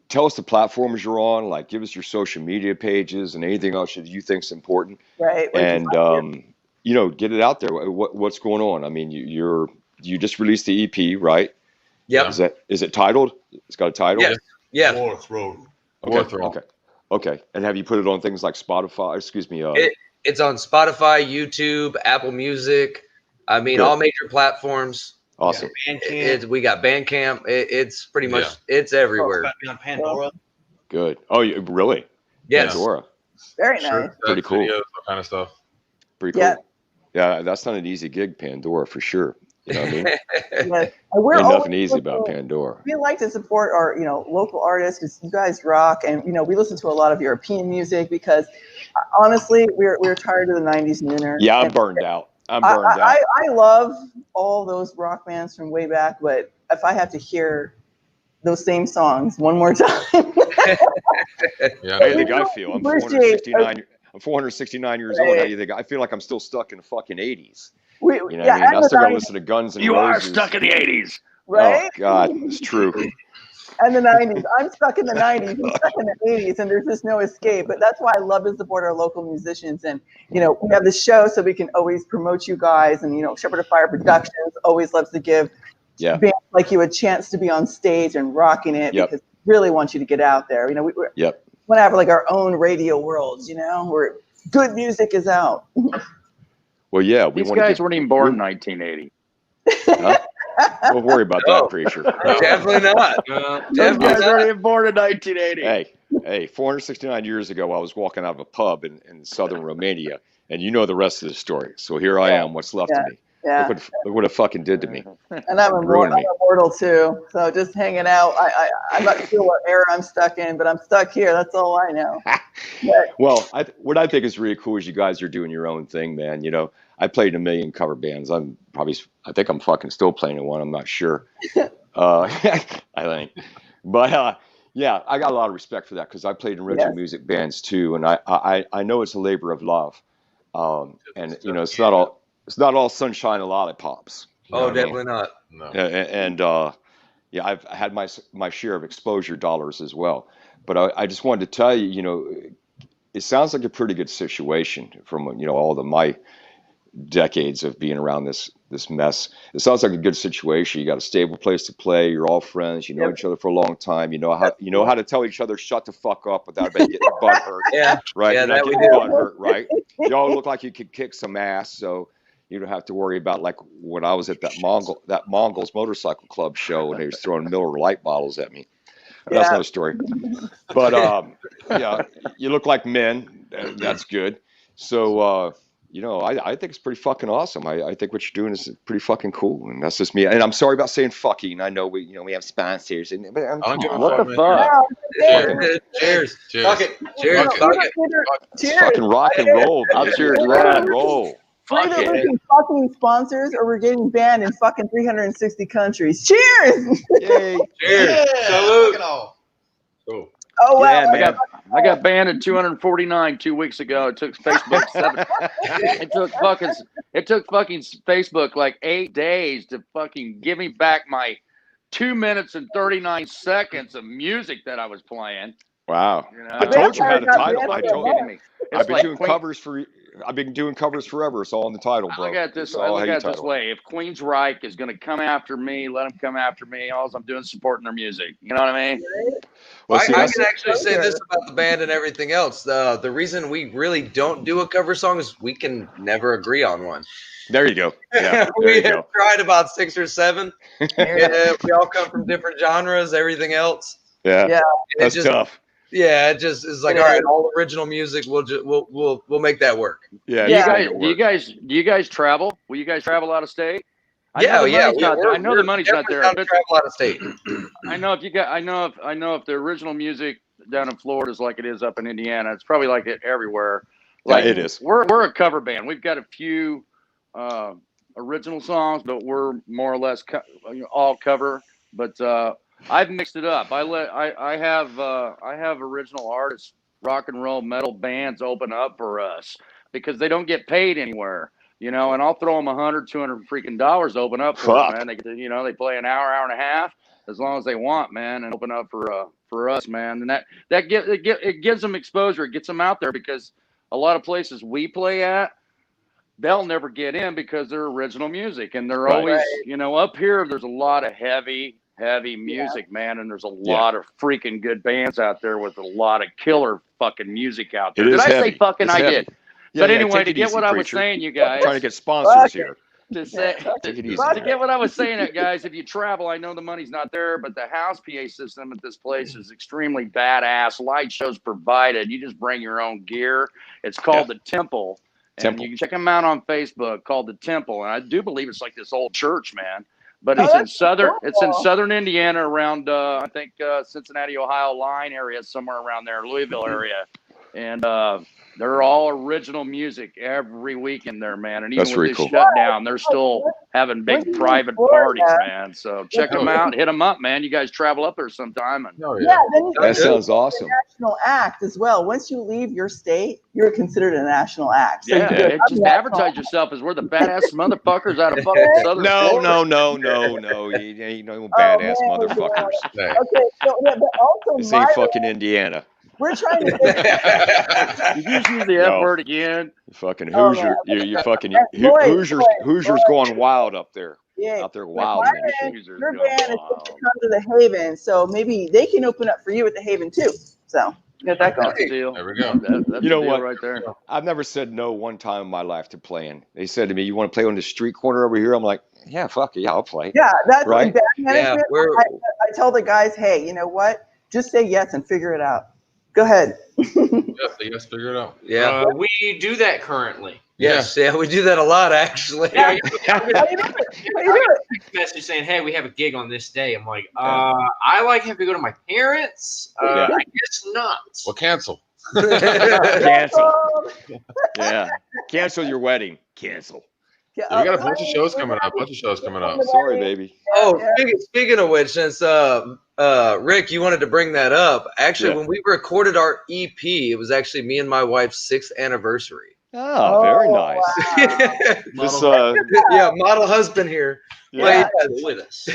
tell us the platforms you're on. Like, give us your social media pages and anything else that you think's important. Right. And get it out there. What's going on? I mean, you just released the EP, right? Yep. Is it titled? It's got a title. Yes. Yeah. Warth Road. Okay. And have you put it on things like Spotify? Excuse me. It's on Spotify, YouTube, Apple Music. I mean, all major platforms. Awesome. We got Bandcamp. It's pretty much it's everywhere. It's on Pandora. Good. Oh, really? Yes. Pandora. Very nice. Pretty cool. Videos, that kind of stuff. Pretty cool. Yeah, that's not an easy gig, Pandora, for sure. You know what I mean? We're Ain't nothing easy about Pandora. We like to support our, local artists because you guys rock, and we listen to a lot of European music because, honestly, we're tired of the '90s nooner. Yeah, I'm burned out. I love all those rock bands from way back, but if I have to hear those same songs one more time, how do you think I feel? I'm 469. I'm 469 years old. How do you think I feel? Like I'm still stuck in the fucking '80s. I still gotta listen to Guns N' Roses. You are stuck in the '80s, right? Oh God, it's true. And the '90s. I'm stuck in the '90s. I'm stuck in the '80s, and there's just no escape. But that's why I love to support our local musicians. And we have the show, so we can always promote you guys. And Shepherd of Fire Productions always loves to give bands like you a chance to be on stage and rocking it because we really want you to get out there. We want to have like our own radio worlds. Where good music is out. Well, yeah, these guys weren't even born in 1980. Huh? Don't worry about that, preacher. Definitely not. Those guys weren't even born in 1980. Hey, 469 years ago, I was walking out of a pub in southern Romania, and you know the rest of the story. So here I am. What's left of me? Yeah. Look what it fucking did to me. And I'm immortal too. So just hanging out. I'm not sure what era I'm stuck in, but I'm stuck here. That's all I know. Well, what I think is really cool is you guys are doing your own thing, man. I played in a million cover bands. I think I'm fucking still playing in one. I'm not sure. I think. But yeah, I got a lot of respect for that because I played in original music bands too. And I know it's a labor of love. And it's not all. it's not all sunshine and lollipops. Oh, definitely not. No. And yeah, I've had my share of exposure dollars as well. But I just wanted to tell you, you know, it sounds like a pretty good situation from, you know, all the my decades of being around this mess. It sounds like a good situation. You got a stable place to play. You're all friends. You know each other for a long time. You know how to tell each other shut the fuck up without getting butt hurt. Yeah, right. Yeah, You're not that we getting do. butt hurt. Right. Y'all look like you could kick some ass. So you don't have to worry about like when I was at that Mongols motorcycle club show and they was throwing Miller Lite bottles at me. That's another story. But yeah, you look like men. That's good. So you know, I think it's pretty fucking awesome. I think what you're doing is pretty fucking cool, and that's just me. And I'm sorry about saying fucking. I know we have sponsors, but what the fuck? Cheers. Cheers. Fuck it. Cheers. Fuck it. Fuck it. It's fucking rock and roll. I'll Dude. cheers to Rock that. and roll. We're either losing fucking sponsors or we're getting banned in fucking 360 countries. Cheers! Yay! Cheers. Salute. Cool. Oh wow! Yeah, man. I got banned at 249 2 weeks ago. It took Facebook it took fucking Facebook like 8 days to fucking give me back my 2 minutes and 39 seconds of music that I was playing. Wow! You know? I told you had a title. I've been doing covers forever. It's all in the title, bro. I look at this way. If Queensryche is going to come after me, let them come after me. All I'm doing is supporting their music. You know what I mean? Well, I can actually say this about the band and everything else. The reason we really don't do a cover song is we can never agree on one. There you go. Yeah, we have tried about 6 or 7. We all come from different genres, everything else. Yeah. That's tough. Yeah, it just is like, all right, all original music. We'll make that work. Yeah. Do you guys travel? Will you guys travel out of state? I know the money's not there. Travel out of state. I know if the original music down in Florida is like it is up in Indiana, it's probably like it everywhere. Like, it is. We're a cover band. We've got a few original songs, but we're more or less all cover. But I've mixed it up. I have original artists, rock and roll metal bands open up for us because they don't get paid anywhere, you know. And I'll throw them $100, $200 freaking dollars open up for them, man. They get to, they play an hour and a half as long as they want, man, and open up for us, man. And it gives them exposure. It gets them out there because a lot of places we play at, they'll never get in because they're original music, and they're always, up here. There's a lot of heavy music, man, and there's a lot of freaking good bands out there with a lot of killer fucking music out there. Did I say fucking? I did. Yeah, but anyway, to get what I was saying, you guys, I'm trying to get sponsors here. To get what I was saying, guys, if you travel, I know the money's not there, but the house PA system at this place is extremely badass. Light shows provided. You just bring your own gear. It's called the Temple. And you can check them out on Facebook, called the Temple. And I do believe it's like this old church, man. But it's in southern Indiana, around I think Cincinnati, Ohio line area, somewhere around there, Louisville area, and they're all original music every weekend there, man. And even with this shutdown, they're still having big private parties, man. So check them out, hit them up, man. You guys travel up there sometime. And then that sounds awesome. National act as well. Once you leave your state, you're considered a national act. So just advertise yourself as we're the badass motherfuckers out of fucking Southern Florida. No. You ain't no badass motherfuckers. Okay, so but also this ain't fucking Indiana. We're trying to Did you just use the F word again? Fucking Hoosier. You fucking Hoosiers going wild up there. Yeah. Out there wild. Your band is supposed to come to the Haven, so maybe they can open up for you at the Haven too. So get that going. There we go. That's you know what? Right there. I've never said no one time in my life to playing. They said to me, "You want to play on the street corner over here?" I'm like, "Yeah, fuck it, yeah, I'll play." Yeah, that's right. Management, I tell the guys, hey, you know what? Just say yes and figure it out. Go ahead. Yes, figure it out. Yeah, we do that currently. Yes, we do that a lot, actually. How do you do it? Message saying, "Hey, we have a gig on this day." I'm like, I like have to go to my parents. I guess not. Well, cancel. Cancel. Yeah, cancel your wedding. Cancel. We got a bunch of shows coming up. Sorry, baby. Oh, speaking of which, since Rick, you wanted to bring that up. Actually, when we recorded our EP, it was actually me and my wife's 6th anniversary. Oh, very nice. Wow. This, model husband here. yeah. With us.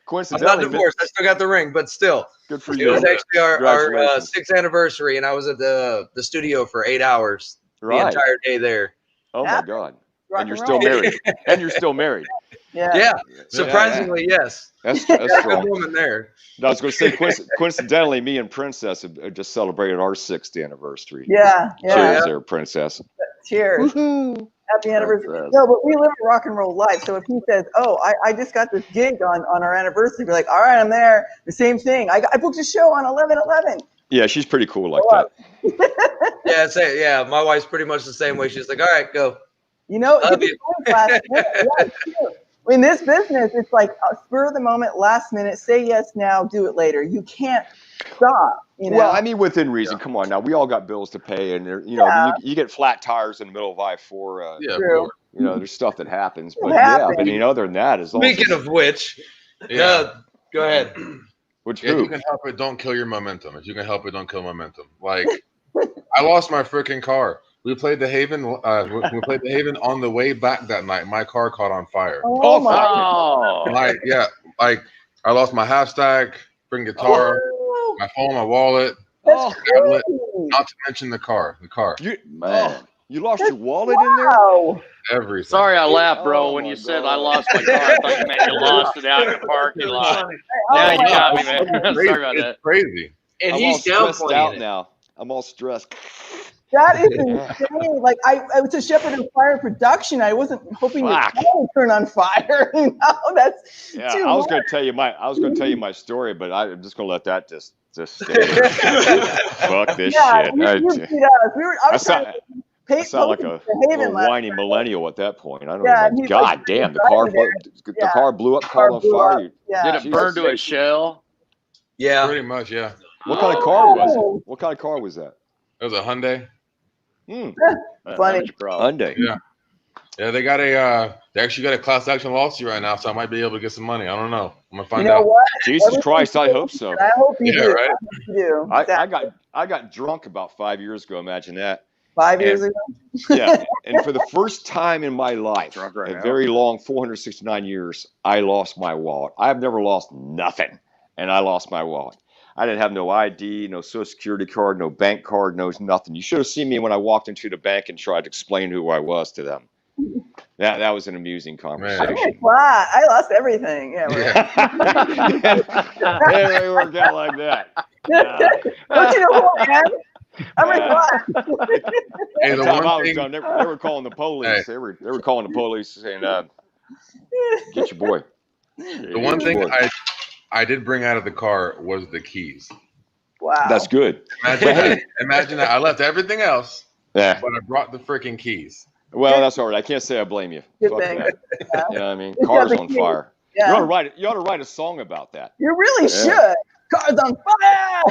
Coincidentally, I'm not divorced. I still got the ring, but still. Good for It you. was actually our Congratulations. 6th anniversary, and I was at the studio for 8 hours the entire day there. Oh my God! Rock And you're and still roll. married. And you're still married. Yeah. Surprisingly, yes. That's Got a strong. good woman there. I was going to say, coincidentally, me and Princess have just celebrated our 6th anniversary. Yeah. Cheers there, Princess. Cheers. Woohoo. Happy anniversary. Princess. No, but we live a rock and roll life. So if he says, oh, I just got this gig on our anniversary, we're like, all right, I'm there. The same thing. I booked a show on 11/11. Yeah, she's pretty cool like that. Yeah, my wife's pretty much the same way. She's like, all right, go. You know, Love you. in this business, it's like spur of the moment, last minute, say yes now, do it later. You can't stop. You know? Well, I mean, within reason. Come on now, we all got bills to pay, and you know, you get flat tires in the middle of I-4. True. You know, there's stuff that happens, but happens. other than that, as long Speaking of which, go ahead. Which if you can help it, don't kill your momentum. If you can help it, don't kill momentum. Like, I lost my freaking car. We played the Haven. We played the Haven on the way back that night. My car caught on fire. Oh my! Like I lost my half stack, freaking guitar, my phone, my wallet, tablet. Not to mention the car. You lost your wallet in there? Everything. Sorry, I laughed, bro. When you said I lost my car, I thought you meant you lost it out in the parking lot. Yeah, you got me, man. Sorry about that. It's crazy. And I'm he's all stressed downplaying out it. now. I'm all stressed. That is insane. Like I was a Shepherd of Fire production. I wasn't hoping your car would turn on fire. You know, that's too I was much. going to tell you my story, but I'm just going to let that just stay there. Fuck this shit. You beat us. I sound like a little whiny millennial at that point. I don't know. God damn, the car blew up, caught on fire. Did it burn to a shell? Yeah. Pretty much, yeah. What kind of car was it? What kind of car was that? It was a Hyundai. Funny. Hyundai. Yeah. Yeah, they got they actually got a class action lawsuit right now, so I might be able to get some money. I don't know. I'm gonna find out. What? Jesus Christ, I hope so. I hope you do. Right? You do. I got drunk about 5 years ago. Imagine that. 5 years ago. Yeah, and for the first time in my life, a very long 469 years, I lost my wallet. I've never lost nothing, and I lost my wallet. I didn't have no ID, no Social Security card, no bank card, no nothing. You should have seen me when I walked into the bank and tried to explain who I was to them. That was an amusing conversation. Wow, I lost everything. Yeah, right. Hey, we worked out like that. Don't you know who I am? I'm Rik Lott. Hey, the one I was thing, done, they were calling the police. Hey. They were calling the police saying, "Get your boy." the one thing I did bring out of the car was the keys. Wow. That's good. Imagine that. I left everything else, Yeah. but I brought the freaking keys. Well, that's all right. I can't say I blame you. Good Fuck thing. that. Yeah. You know what I mean? Cars on fire. Yeah. You ought to write a song about that. You really should. Cars on fire.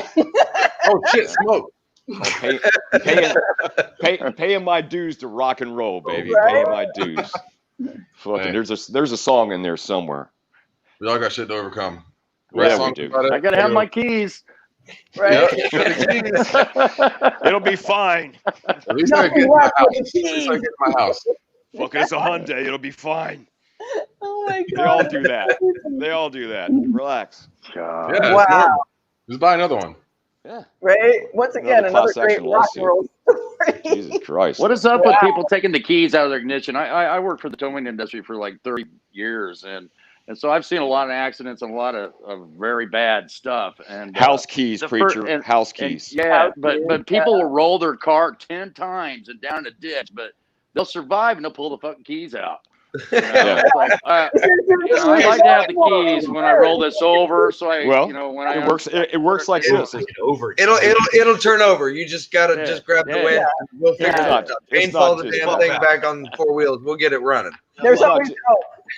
Oh shit, smoke. Paying my dues to rock and roll, baby. Right? Paying my dues. Fucking, there's a song in there somewhere. We all got shit to overcome. Yeah, we do. I gotta have my keys. Right. It'll be fine. At least I get my house. At least I get my house. Fucking, it's a Hyundai. It'll be fine. Oh my They all God. do that. They all do that. Relax. Yeah, it's Wow. normal. Just buy another one. Yeah. Right? Once again, another class great action rock and roll story. Jesus Christ. What is up with people taking the keys out of their ignition? I worked for the towing industry for like 30 years, and so I've seen a lot of accidents and a lot of very bad stuff. And house keys, preacher. House keys. But people will roll their car 10 times and down a ditch, but they'll survive and they'll pull the fucking keys out. It's like, I like to have the keys when I roll this over, so when I it works like this. It'll turn over. You just gotta just grab the winch. We'll figure it out. Install the damn thing back on 4 wheels. We'll get it running. There's something.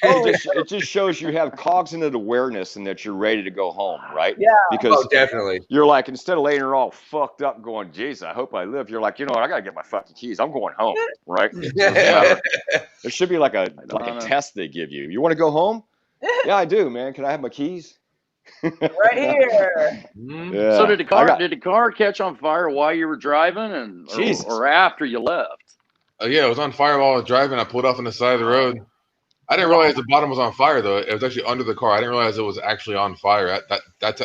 It just shows you have cognitive awareness and that you're ready to go home, right? Yeah. Because definitely. You're like, instead of laying there all fucked up going, geez, I hope I live, you're like, you know what, I gotta get my fucking keys. I'm going home, right? There should be like a test they give you. You want to go home? Yeah, I do, man. Can I have my keys? Right here. Yeah. So did the car catch on fire while you were driving, or after you left? Yeah, it was on fire while I was driving. I pulled off on the side of the road. I didn't realize the bottom was on fire though. It was actually under the car. I didn't realize it was actually on fire. That's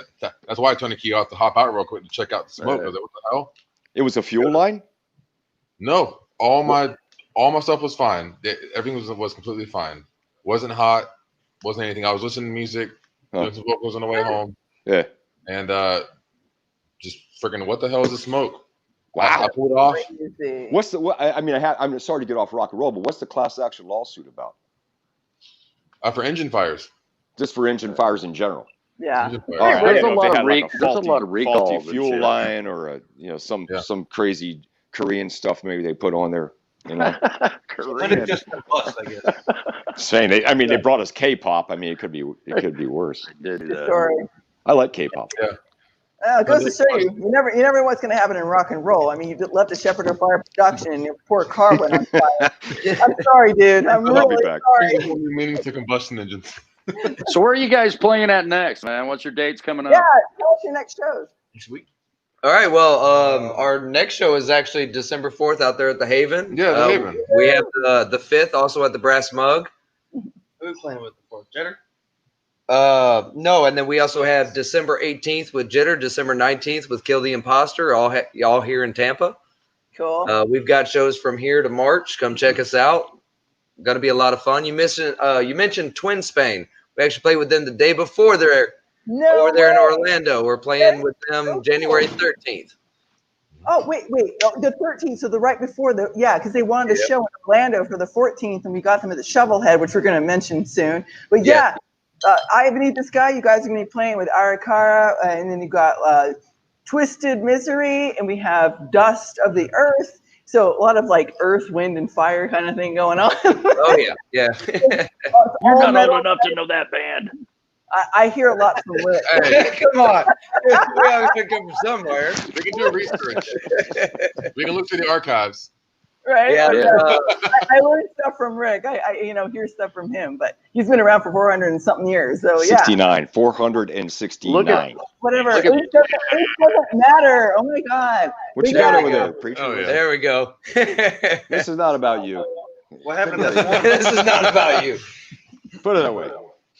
why I turned the key off to hop out real quick to check out the smoke. I was like, what the hell? It was a fuel line? No, all my stuff was fine. Everything was completely fine. Wasn't hot. Wasn't anything. I was listening to music. Doing some vocals on the way home. Yeah. And just freaking, what the hell is the smoke? Wow. I pulled off. What's the? I'm sorry to get off rock and roll, but what's the class action lawsuit about? For engine fires. Just for engine fires in general. Yeah. Right. There's a lot of recall. Faulty fuel line, or some crazy Korean stuff maybe they put on there. Korean. Just a bus, I guess. Saying they brought us K-pop. I mean, it could be worse. I like K-pop. Yeah. It goes to show you never know what's going to happen in rock and roll. I mean, you left the Shepherd of Fire production and your poor car went on fire. I'm sorry, dude. I'm really sorry. Meaning to combustion engines. So where are you guys playing at next, man? What's your dates coming up? Yeah, tell us your next shows. Next week. All right. Well, our next show is actually December 4th out there at the Haven. Yeah, the Haven. We have the 5th also at the Brass Mug. Who are we playing with the 4th? Jitter? No, and then we also have December 18th with Jitter, December 19th with Kill the Imposter, all here in Tampa. Cool. We've got shows from here to March. Come check us out. Going to be a lot of fun. You mentioned Twin Spain. We actually played with them the day before over there in Orlando. We're playing with them January 13th. Oh, wait. Oh, the 13th, so the right before because they wanted to show in Orlando for the 14th, and we got them at the Shovelhead, which we're going to mention soon. But I Beneath the Sky, you guys are going to be playing with Arakara, and then you got Twisted Misery, and we have Dust of the Earth. So a lot of like earth, wind, and fire kind of thing going on. Oh, yeah. You're not old enough to know that band. I hear a lot from Rick. Hey, come on. We always pick up from somewhere. We can do research. We can look through the archives. Right? Yeah. I learned stuff from Rick. I hear stuff from him, but he's been around for 400 and something years. So 469. Whatever. It doesn't matter. Oh my God. What you got over there, preacher? Oh, yeah. There we go. This is not about you. What happened to This is not about you. Put it away.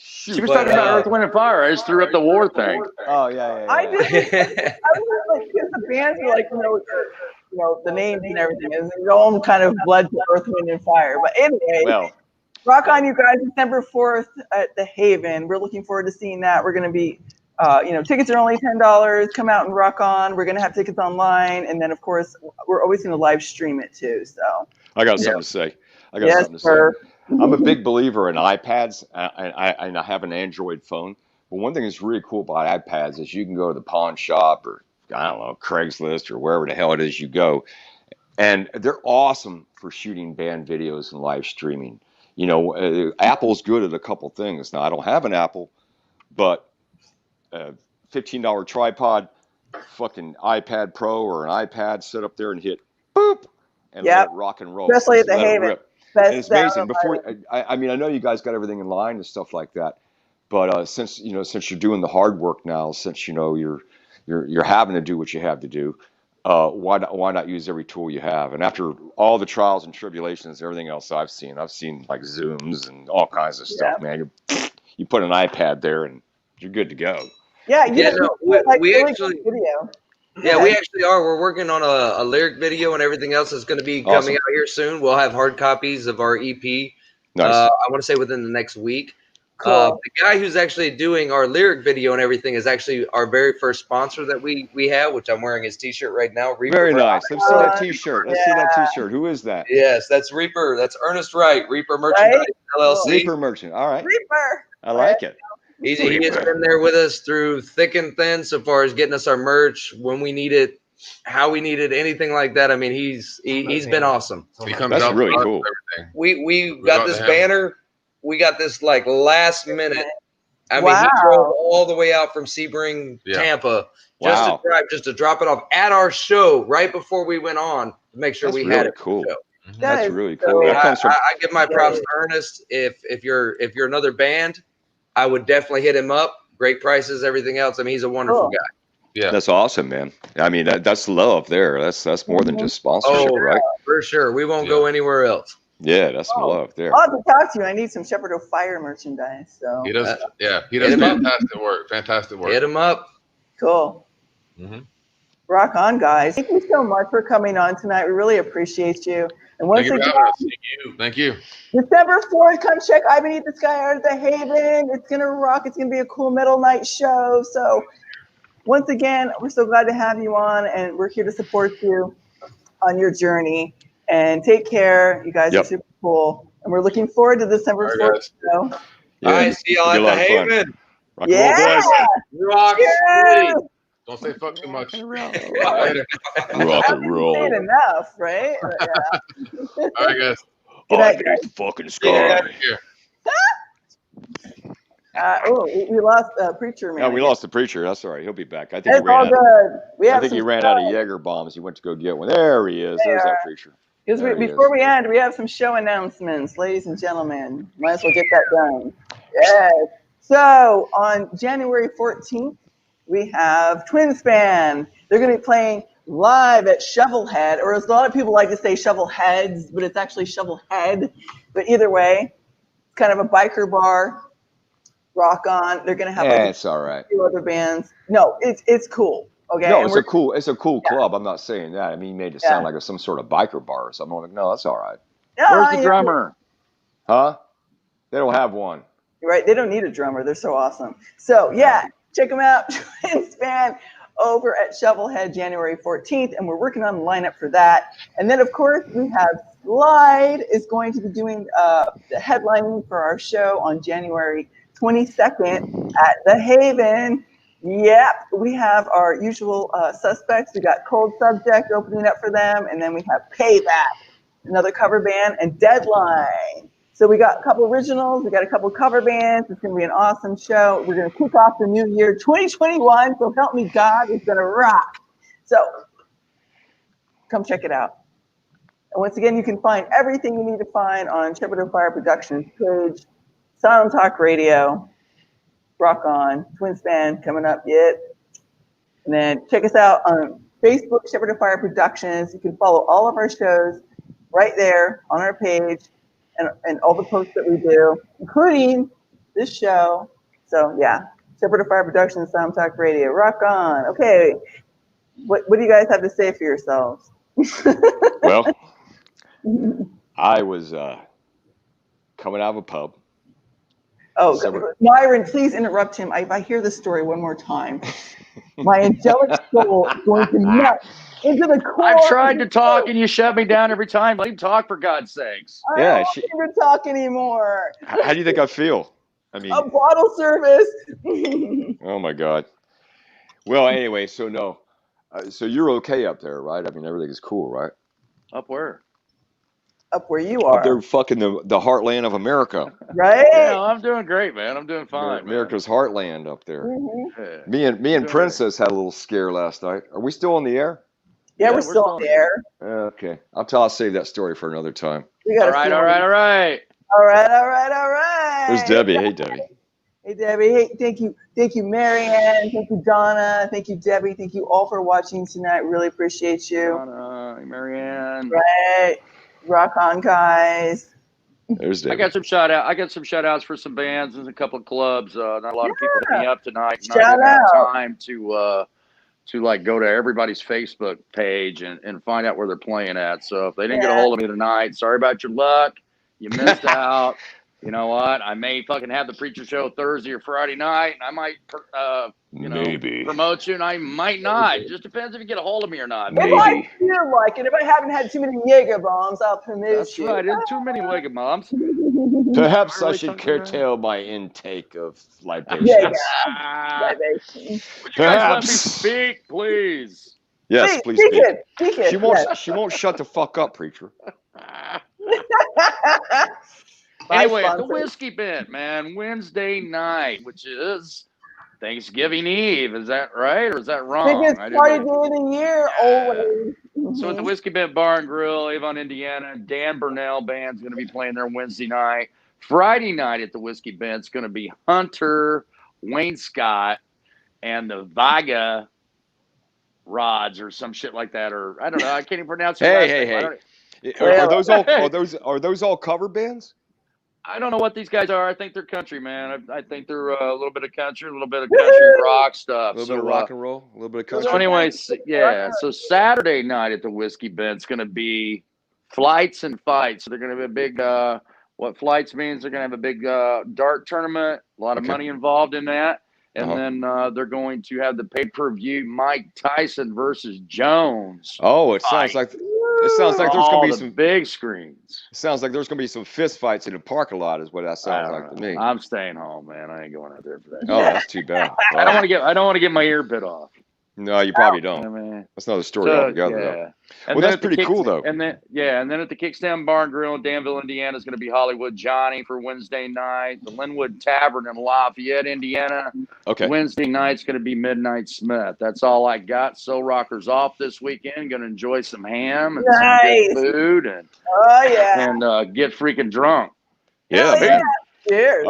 She was talking about Earth, Wind, and Fire. I just threw up the war thing. Oh yeah. I was like, because the bands were like, the names and everything is their own kind of blood to Earth, Wind, and Fire. But anyway, rock on, you guys! December 4th at the Haven. We're looking forward to seeing that. We're going to be, tickets are only $10. Come out and rock on. We're going to have tickets online, and then of course we're always going to live stream it too. So I got something to say. I'm a big believer in iPads, and I have an Android phone. But one thing that's really cool about iPads is you can go to the pawn shop or I don't know, Craigslist or wherever the hell it is you go. And they're awesome for shooting band videos and live streaming. Apple's good at a couple things. Now, I don't have an Apple, but $15 tripod, fucking iPad Pro or an iPad, sit up there and hit boop and let it rock and roll. Especially at the Haven. And it's amazing. I know you guys got everything in line and stuff like that, but since you're doing the hard work now, since you're having to do what you have to do, why not use every tool you have? And after all the trials and tribulations, everything else I've seen like Zooms and all kinds of stuff, man. You put an iPad there and you're good to go. Yeah, we actually video. Yeah, we actually are. We're working on a lyric video and everything else is going to be coming out here soon. We'll have hard copies of our EP. Nice. I want to say within the next week. Cool. The guy who's actually doing our lyric video and everything is actually our very first sponsor that we have, which I'm wearing his T-shirt right now. Reaper. Very nice. Let's see that T-shirt. See that T-shirt. Who is that? Yes, that's Reaper. That's Ernest Wright, Reaper Merchandise LLC. Reaper Merchant. All right. Reaper. I like it. He has been there with us through thick and thin, so far as getting us our merch when we need it, how we need it, anything like that. I mean, he's been awesome. That's really cool. We got this banner. We got this like last minute. I mean, he drove all the way out from Sebring, Tampa, just to drop it off at our show right before we went on to make sure we had it. Cool. Mm-hmm. That's really cool. I give my props to Ernest. If you're another band, I would definitely hit him up. great prices, everything else. I mean, he's a wonderful guy. Yeah, that's awesome, man. I mean, that's love there. That's more than just sponsorship, right? For sure. We won't go anywhere else. Yeah, that's some love there. I'll have to talk to you. I need some Shepherd of Fire merchandise. So he does. He does fantastic work. Fantastic work. Hit him up. Cool. Mm-hmm. Rock on, guys. Thank you so much for coming on tonight. We really appreciate you. And once again, Thank you. December 4th, come check I Beneath the Sky out at the Haven. It's going to rock. It's going to be a cool metal night show. So once again, we're so glad to have you on, and we're here to support you on your journey. And take care. You guys are super cool. And we're looking forward to December 4th show. All right, see y'all at the Haven. Rock and roll, boys. Rock City. Don't say fuck too much. Rock and roll. Ain't enough, right? All right, guys. Good night, guys. Fucking sky. We lost Preacher Man. Yeah, we lost the Preacher. That's all right. He'll be back. I think it's all good. I think he ran out of Jaeger bombs. He went to go get one. There he is. There's that Preacher. Before we end, we have some show announcements, ladies and gentlemen. Might as well get that done. Yes. So on January 14th, we have Twins Band. They're going to be playing live at Shovelhead, or as a lot of people like to say Shovelheads, but it's actually Shovelhead. But either way, it's kind of a biker bar. Rock on. They're going to have it's all right. 2 other bands. No, it's cool. Okay. No, it's a cool club. I'm not saying that. I mean, he made it sound like some sort of biker bar or something. I'm like, no, that's all right. Where's the drummer? Huh? They don't have one. Right. They don't need a drummer. They're so awesome. So check them out. Twins Band over at Shovelhead January 14th, and we're working on the lineup for that. And then, of course, we have Slide is going to be doing the headlining for our show on January 22nd at the Haven. Yep, we have our usual suspects. We got Cold Subject opening up for them, and then we have Payback, another cover band, and Deadline. So we got a couple originals, we got a couple cover bands. It's going to be an awesome show. We're going to kick off the new year, 2021. So help me God, it's going to rock. So come check it out. And once again, you can find everything you need to find on Shepherd of Fire Productions page, Silent Talk Radio, rock on, Twins Band coming up yet. And then check us out on Facebook, Shepherd of Fire Productions. You can follow all of our shows right there on our page. And all the posts that we do, including this show. So Shepherd of Fire Productions, Sound Talk Radio, rock on. Okay, what do you guys have to say for yourselves? Well, I was coming out of a pub. Oh, Myron, please interrupt him. If I hear this story one more time, my angelic soul is going to melt into the core. I've tried to talk and you shut me down every time. Let him talk, for God's sakes. I don't want you to talk anymore. How do you think I feel? I mean, a bottle service. Oh my God. Well, anyway, so so you're okay up there, right? I mean, everything is cool, right? Up where? Up where you are. Up there, fucking the heartland of America. Right? Yeah, I'm doing great, man. I'm doing fine. America's heartland up there. Mm-hmm. Me and Princess had a little scare last night. Are we still on the air? Yeah, we're still on the air. Okay. I'll save that story for another time. All right. There's Debbie. Hey, Debbie. Hey, Debbie. Hey, thank you. Thank you, Marianne. Thank you, Donna. Thank you, Debbie. Thank you all for watching tonight. Really appreciate you. Donna, Marianne. Right. Rock on, guys. There's Debbie. I got some shout outs for some bands and a couple of clubs. Not a lot of people hit me up tonight. Shout I didn't have out. time to like go to everybody's Facebook page and find out where they're playing at. So if they didn't get a hold of me tonight, sorry about your luck. You missed out. You know what? I may fucking have the Preacher Show Thursday or Friday night, and I might, maybe promote you, and I might not. It just depends if you get a hold of me or not. If I feel like it, if I haven't had too many Jaeger bombs, I'll promote That's you. right. Too many Jaeger bombs. Perhaps I should curtail my intake of libations. Libations. Would you guys let me speak, please? Yes, please speak. She won't shut the fuck up, Preacher. Anyway, the Whiskey Bent, man, Wednesday night, which is Thanksgiving Eve. Is that right or is that wrong? Biggest party day of the year, always. So at the Whiskey Bent Bar and Grill, Avon, Indiana, Dan Burnell Band's going to be playing there Wednesday night. Friday night at the Whiskey Bent's going to be Hunter wainscot and the Viga rods or some shit like that, or I don't know. I can't even pronounce your last name. Are those all cover bands? I don't know what these guys are. I think they're country, man. I think they're a little bit of country, a little bit of country rock stuff. A little bit of rock and roll, a little bit of country. So anyway, yeah. So Saturday night at the Whiskey Bent's going to be flights and fights. So they're going to have a big, what flights means they're going to have a big dart tournament, a lot of money involved in that. And then they're going to have the pay-per-view Mike Tyson versus Jones. Oh, it sounds like there's going to be some big screens. It sounds like there's going to be some fist fights in the parking lot, is what that sounds like to me. I'm staying home, man. I ain't going out there for that. Oh, that's too bad. Well, I don't want to get my ear bit off. No, you probably don't. That's another story altogether. Though. Well, that's pretty cool, though. And then at the Kickstand Bar and Grill in Danville, Indiana, is going to be Hollywood Johnny for Wednesday night. The Linwood Tavern in Lafayette, Indiana. Wednesday night's going to be Midnight Smith. That's all I got. Soul Rockers off this weekend. Going to enjoy some ham and some good food and get freaking drunk. Yeah, man. Cheers.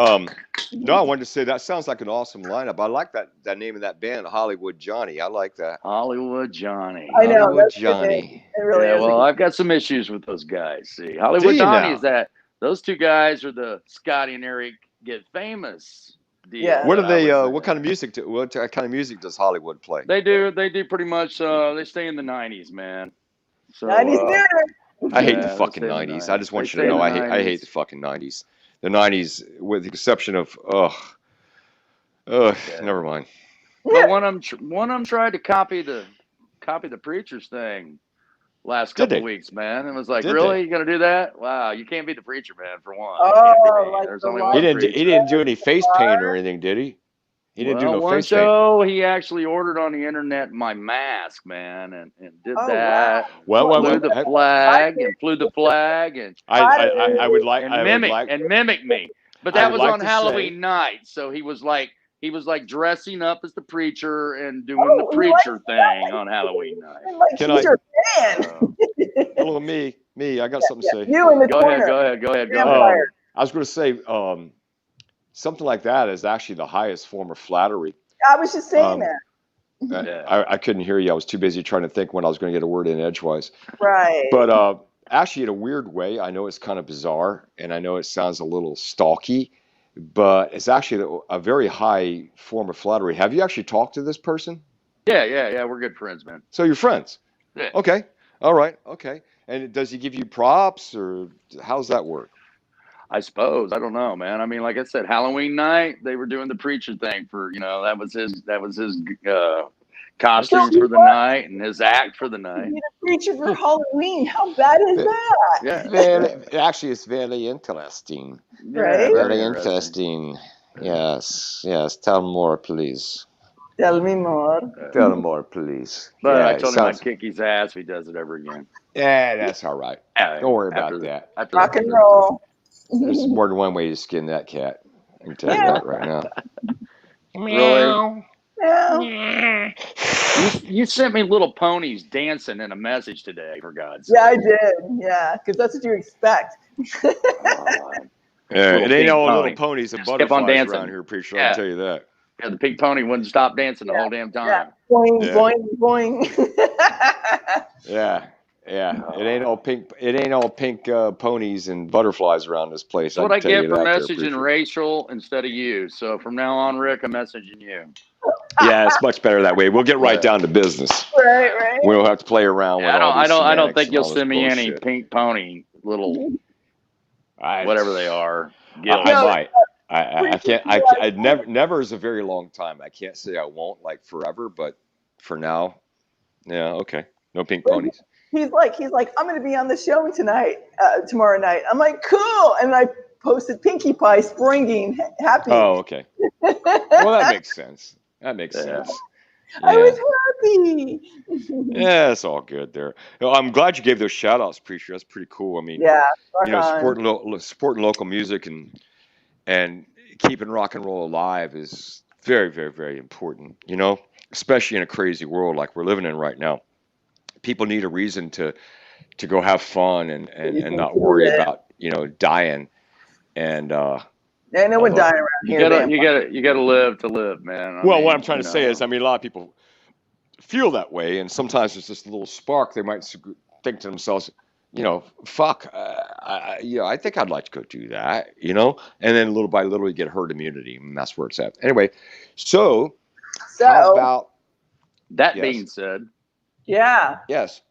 No, I wanted to say that sounds like an awesome lineup. I like that name of that band, Hollywood Johnny. I like that. Hollywood Johnny. I know. Hollywood Johnny. It really is. Well, I've got some issues with those guys. See, Hollywood Johnny is that those two guys are the Scotty and Eric Get Famous deal. Yeah. What are they? What kind of music? What kind of music does Hollywood play? They do pretty much. They stay in the 90s, man. So 90s I hate the fucking 90s. I just want you to know I hate the fucking 90s. The 90s, with the exception of never mind. But one of them tried to copy the preacher's thing last couple of weeks, man, and was like, "Really, you gonna do that? Wow, you can't be the preacher, man. For one, there's only one. He didn't do any face paint or anything, did he? He didn't do no one face show paint. He actually ordered on the internet my mask, man, and did that. Wow. Flew the flag, and I would like mimic me. But that was on Halloween night, so he was like dressing up as the preacher and doing the preacher thing on Halloween night. Can I? Hello, me. I got something to say. You in the corner. Go ahead. I was going to say. Something like that is actually the highest form of flattery. I was just saying that. I couldn't hear you. I was too busy trying to think when I was going to get a word in edgewise. Right. But actually, in a weird way, I know it's kind of bizarre, and I know it sounds a little stalky, but it's actually a very high form of flattery. Have you actually talked to this person? Yeah. We're good friends, man. So you're friends? Yeah. Okay. All right. Okay. And does he give you props, or how's that work? I suppose. I don't know, man. I mean, like I said, Halloween night, they were doing the preacher thing for, that was his costumes for the night and his act for the night. You need a preacher for Halloween. How bad is that? Yeah. Actually, it's very interesting. Right? Very interesting. Yes. Tell more, please. Tell me more. Tell him more, please. But I told him I'd kick his ass if he does it ever again. Yeah, that's all right. Don't worry about that. Rock and roll. There's more than one way to skin that cat. I can tell you that right now. Really? Yeah. You sent me little ponies dancing in a message today, for God's sake. Yeah, I did. Yeah, because that's what you expect. It ain't all little ponies and butterflies around here, pretty sure. I'll tell you that. Yeah, the pink pony wouldn't stop dancing the whole damn time. Yeah. Boing, boing. Yeah. It ain't all pink. It ain't all pink ponies and butterflies around this place. That's what I get for messaging Rachel instead of you. So from now on, Rick, I'm messaging you. Yeah, it's much better that way. We'll get right down to business. Right. We don't have to play around. With I don't think you'll send me any pink pony little whatever they are. I might. I can't. I never is a very long time. I can't say I won't like forever, but for now, yeah, okay. No pink ponies. He's like, I'm going to be on the show tomorrow night. I'm like, cool. And I posted Pinkie Pie springing happy. Oh, okay. Well, that makes sense. I was happy. Yeah, it's all good there. I'm glad you gave those shout outs, Preacher. That's pretty cool. I mean, supporting local music and keeping rock and roll alive is very, very, very important, especially in a crazy world like we're living in right now. People need a reason to go have fun and not worry about dying, and And no one dying around here. You gotta live to live, man. What I'm trying to say is, I mean, a lot of people feel that way, and sometimes there's this little spark. They might think to themselves, fuck, I think I'd like to go do that, and then little by little you get herd immunity, and that's where it's at. Anyway, so how about that being said? Yeah. Yes.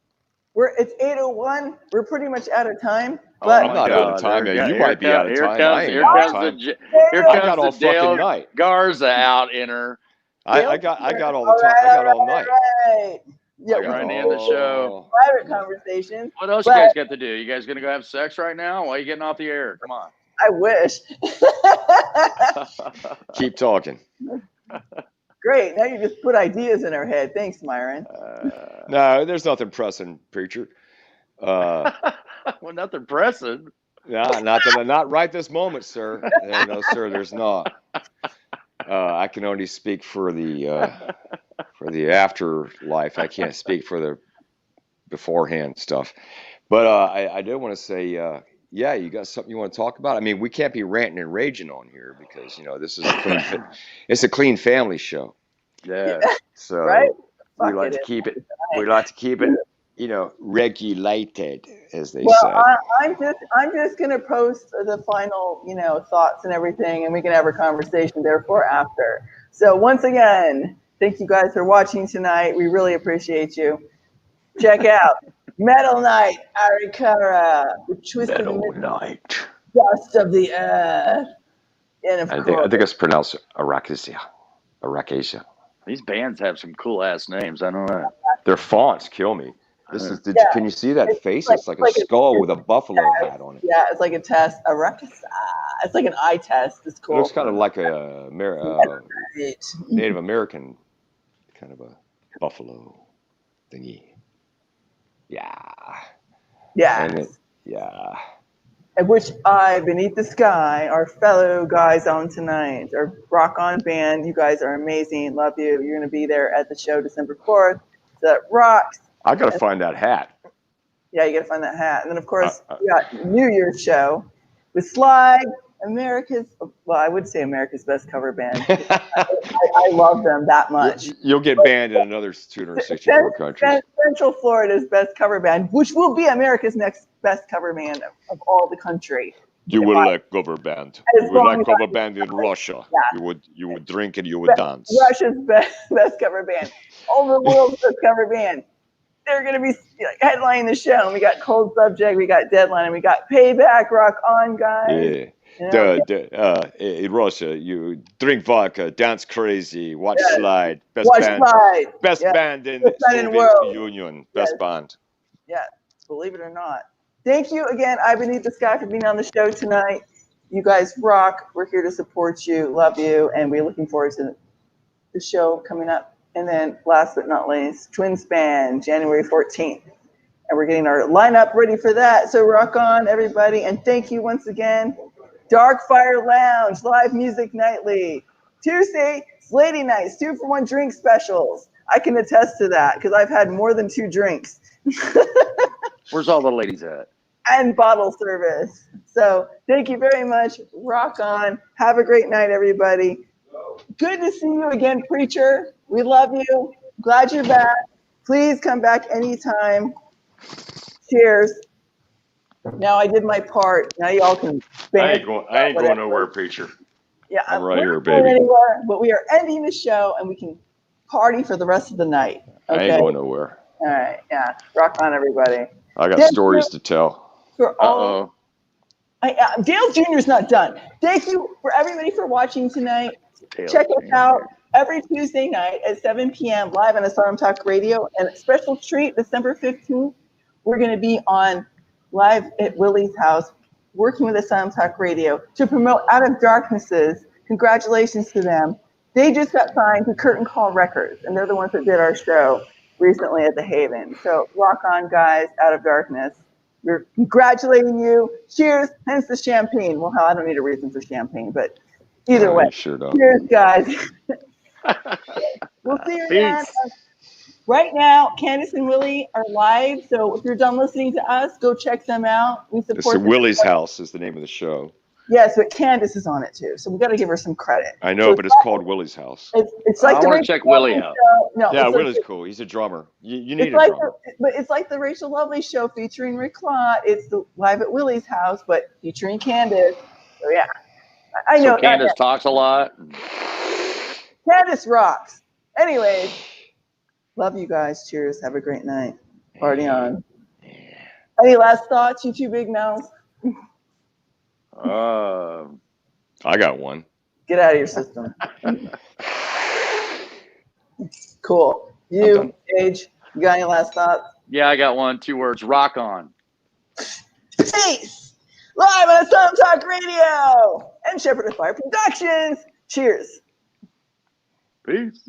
It's 8:01. We're pretty much out of time. But I'm not out of time. You might be out of time. I ain't out of time. Here comes the Dale Garza out in her. I got all the time. I got all night. Right. Yeah, right in the show. Private conversations. What else you guys got to do? You guys gonna go have sex right now? Why are you getting off the air? Come on. I wish. Keep talking. Great. Now you just put ideas in our head. Thanks, Myron. No, there's nothing pressing, preacher. Well, nothing pressing. Not right this moment, sir. No, sir. There's not. I can only speak for the afterlife. I can't speak for the beforehand stuff. But I do want to say, yeah, you got something you want to talk about? I mean, we can't be ranting and raging on here because this is it's a clean family show. Yeah. So right? we like to keep it. We like to keep it. Regulated, as they say. Well, I'm just gonna post the final, thoughts and everything, and we can have a conversation therefore after. So once again, thank you guys for watching tonight. We really appreciate you. Check out Metal Night Arikara, the twisted Night, dust of the earth, and I think it's pronounced Aracasia. These bands have some cool ass names. I don't know. Their fonts kill me. Can you see that face? It's like a skull with a buffalo hat on it. Yeah, it's like a test. It's like an eye test. It's cool. It looks kind of like a Native American kind of a buffalo thingy. Yeah. Yeah. Yeah. At which Beneath the Sky, our fellow guys on tonight, our rock on band. You guys are amazing. Love you. You're going to be there at the show December 4th. So that rocks. I got to find that hat. Yeah, you got to find that hat. And then, of course, we got New Year's show with Slide, I would say America's best cover band. I love them that much. You'll get banned in another 264 countries. Central Florida's best cover band, which will be America's next best cover band of all the country. You will like cover band. You would like cover band in Russia. Yeah. You would drink and you would dance. Russia's best cover band. All the world's best cover band. They're going to be headlining the show. And we got Cold Subject, we got Deadline, and we got Payback. Rock on, guys. Yeah. In Russia, you drink vodka, dance crazy, watch Slide. Best band in the Soviet Union. Best band. Yeah, believe it or not. Thank you again, Beneath the Sky, for being on the show tonight. You guys rock. We're here to support you, love you, and we're looking forward to the show coming up. And then last but not least, Twin Span, January 14th. And we're getting our lineup ready for that. So rock on, everybody. And thank you once again. Dark Fire Lounge, live music nightly. Tuesday, lady nights, 2-for-1 drink specials. I can attest to that because I've had more than 2 drinks. Where's all the ladies at? And bottle service. So thank you very much. Rock on. Have a great night, everybody. Good to see you again, Preacher. We love you. Glad you're back. Please come back anytime. Cheers. Now I did my part. Now y'all can. I ain't going nowhere, Preacher. Yeah, I'm right here, baby. baby. Anywhere, but we are ending the show, and we can party for the rest of the night. Okay? I ain't going nowhere. All right. Yeah. Rock on, everybody. I got stories to tell. Dale Jr.'s not done. Thank you for everybody for watching tonight. Check us out every Tuesday night at 7 p.m. live on ASYLM Talk Radio. And a special treat, December 15th, we're going to be on live at Willie's house, working with ASYLM Talk Radio to promote Out of Darknesses. Congratulations to them. They just got signed to Curtain Call Records, and they're the ones that did our show recently at the Haven. So rock on, guys, Out of Darkness. We're congratulating you. Cheers, hence the champagne. Well, I don't need a reason for champagne, but either way. Sure don't. Cheers, guys. We'll see you again. Right now, Candace and Willie are live, so if you're done listening to us, go check them out. We support Willie's House is the name of the show. Yes, but Candace is on it too, so we got to give her some credit. I know, so but it's called Willie's house. It's like I want to check Willie out. No, Yeah, Willie's cool. He's a drummer. You need a drummer. But it's like the Rachel Lovely show featuring Rik Lott. It's the Live at Willie's house, but featuring Candace. So yeah, I know. So Candace talks a lot. Candace rocks. Anyways, love you guys. Cheers. Have a great night. Party on. Any last thoughts, you two big mouths? I got one. Get out of your system. Cool. You, Age, you got any last thoughts? Yeah, I got one. 2 words. Rock on. Peace. Live on ASYLM Talk Radio and Shepherd of Fire Productions. Cheers. Peace.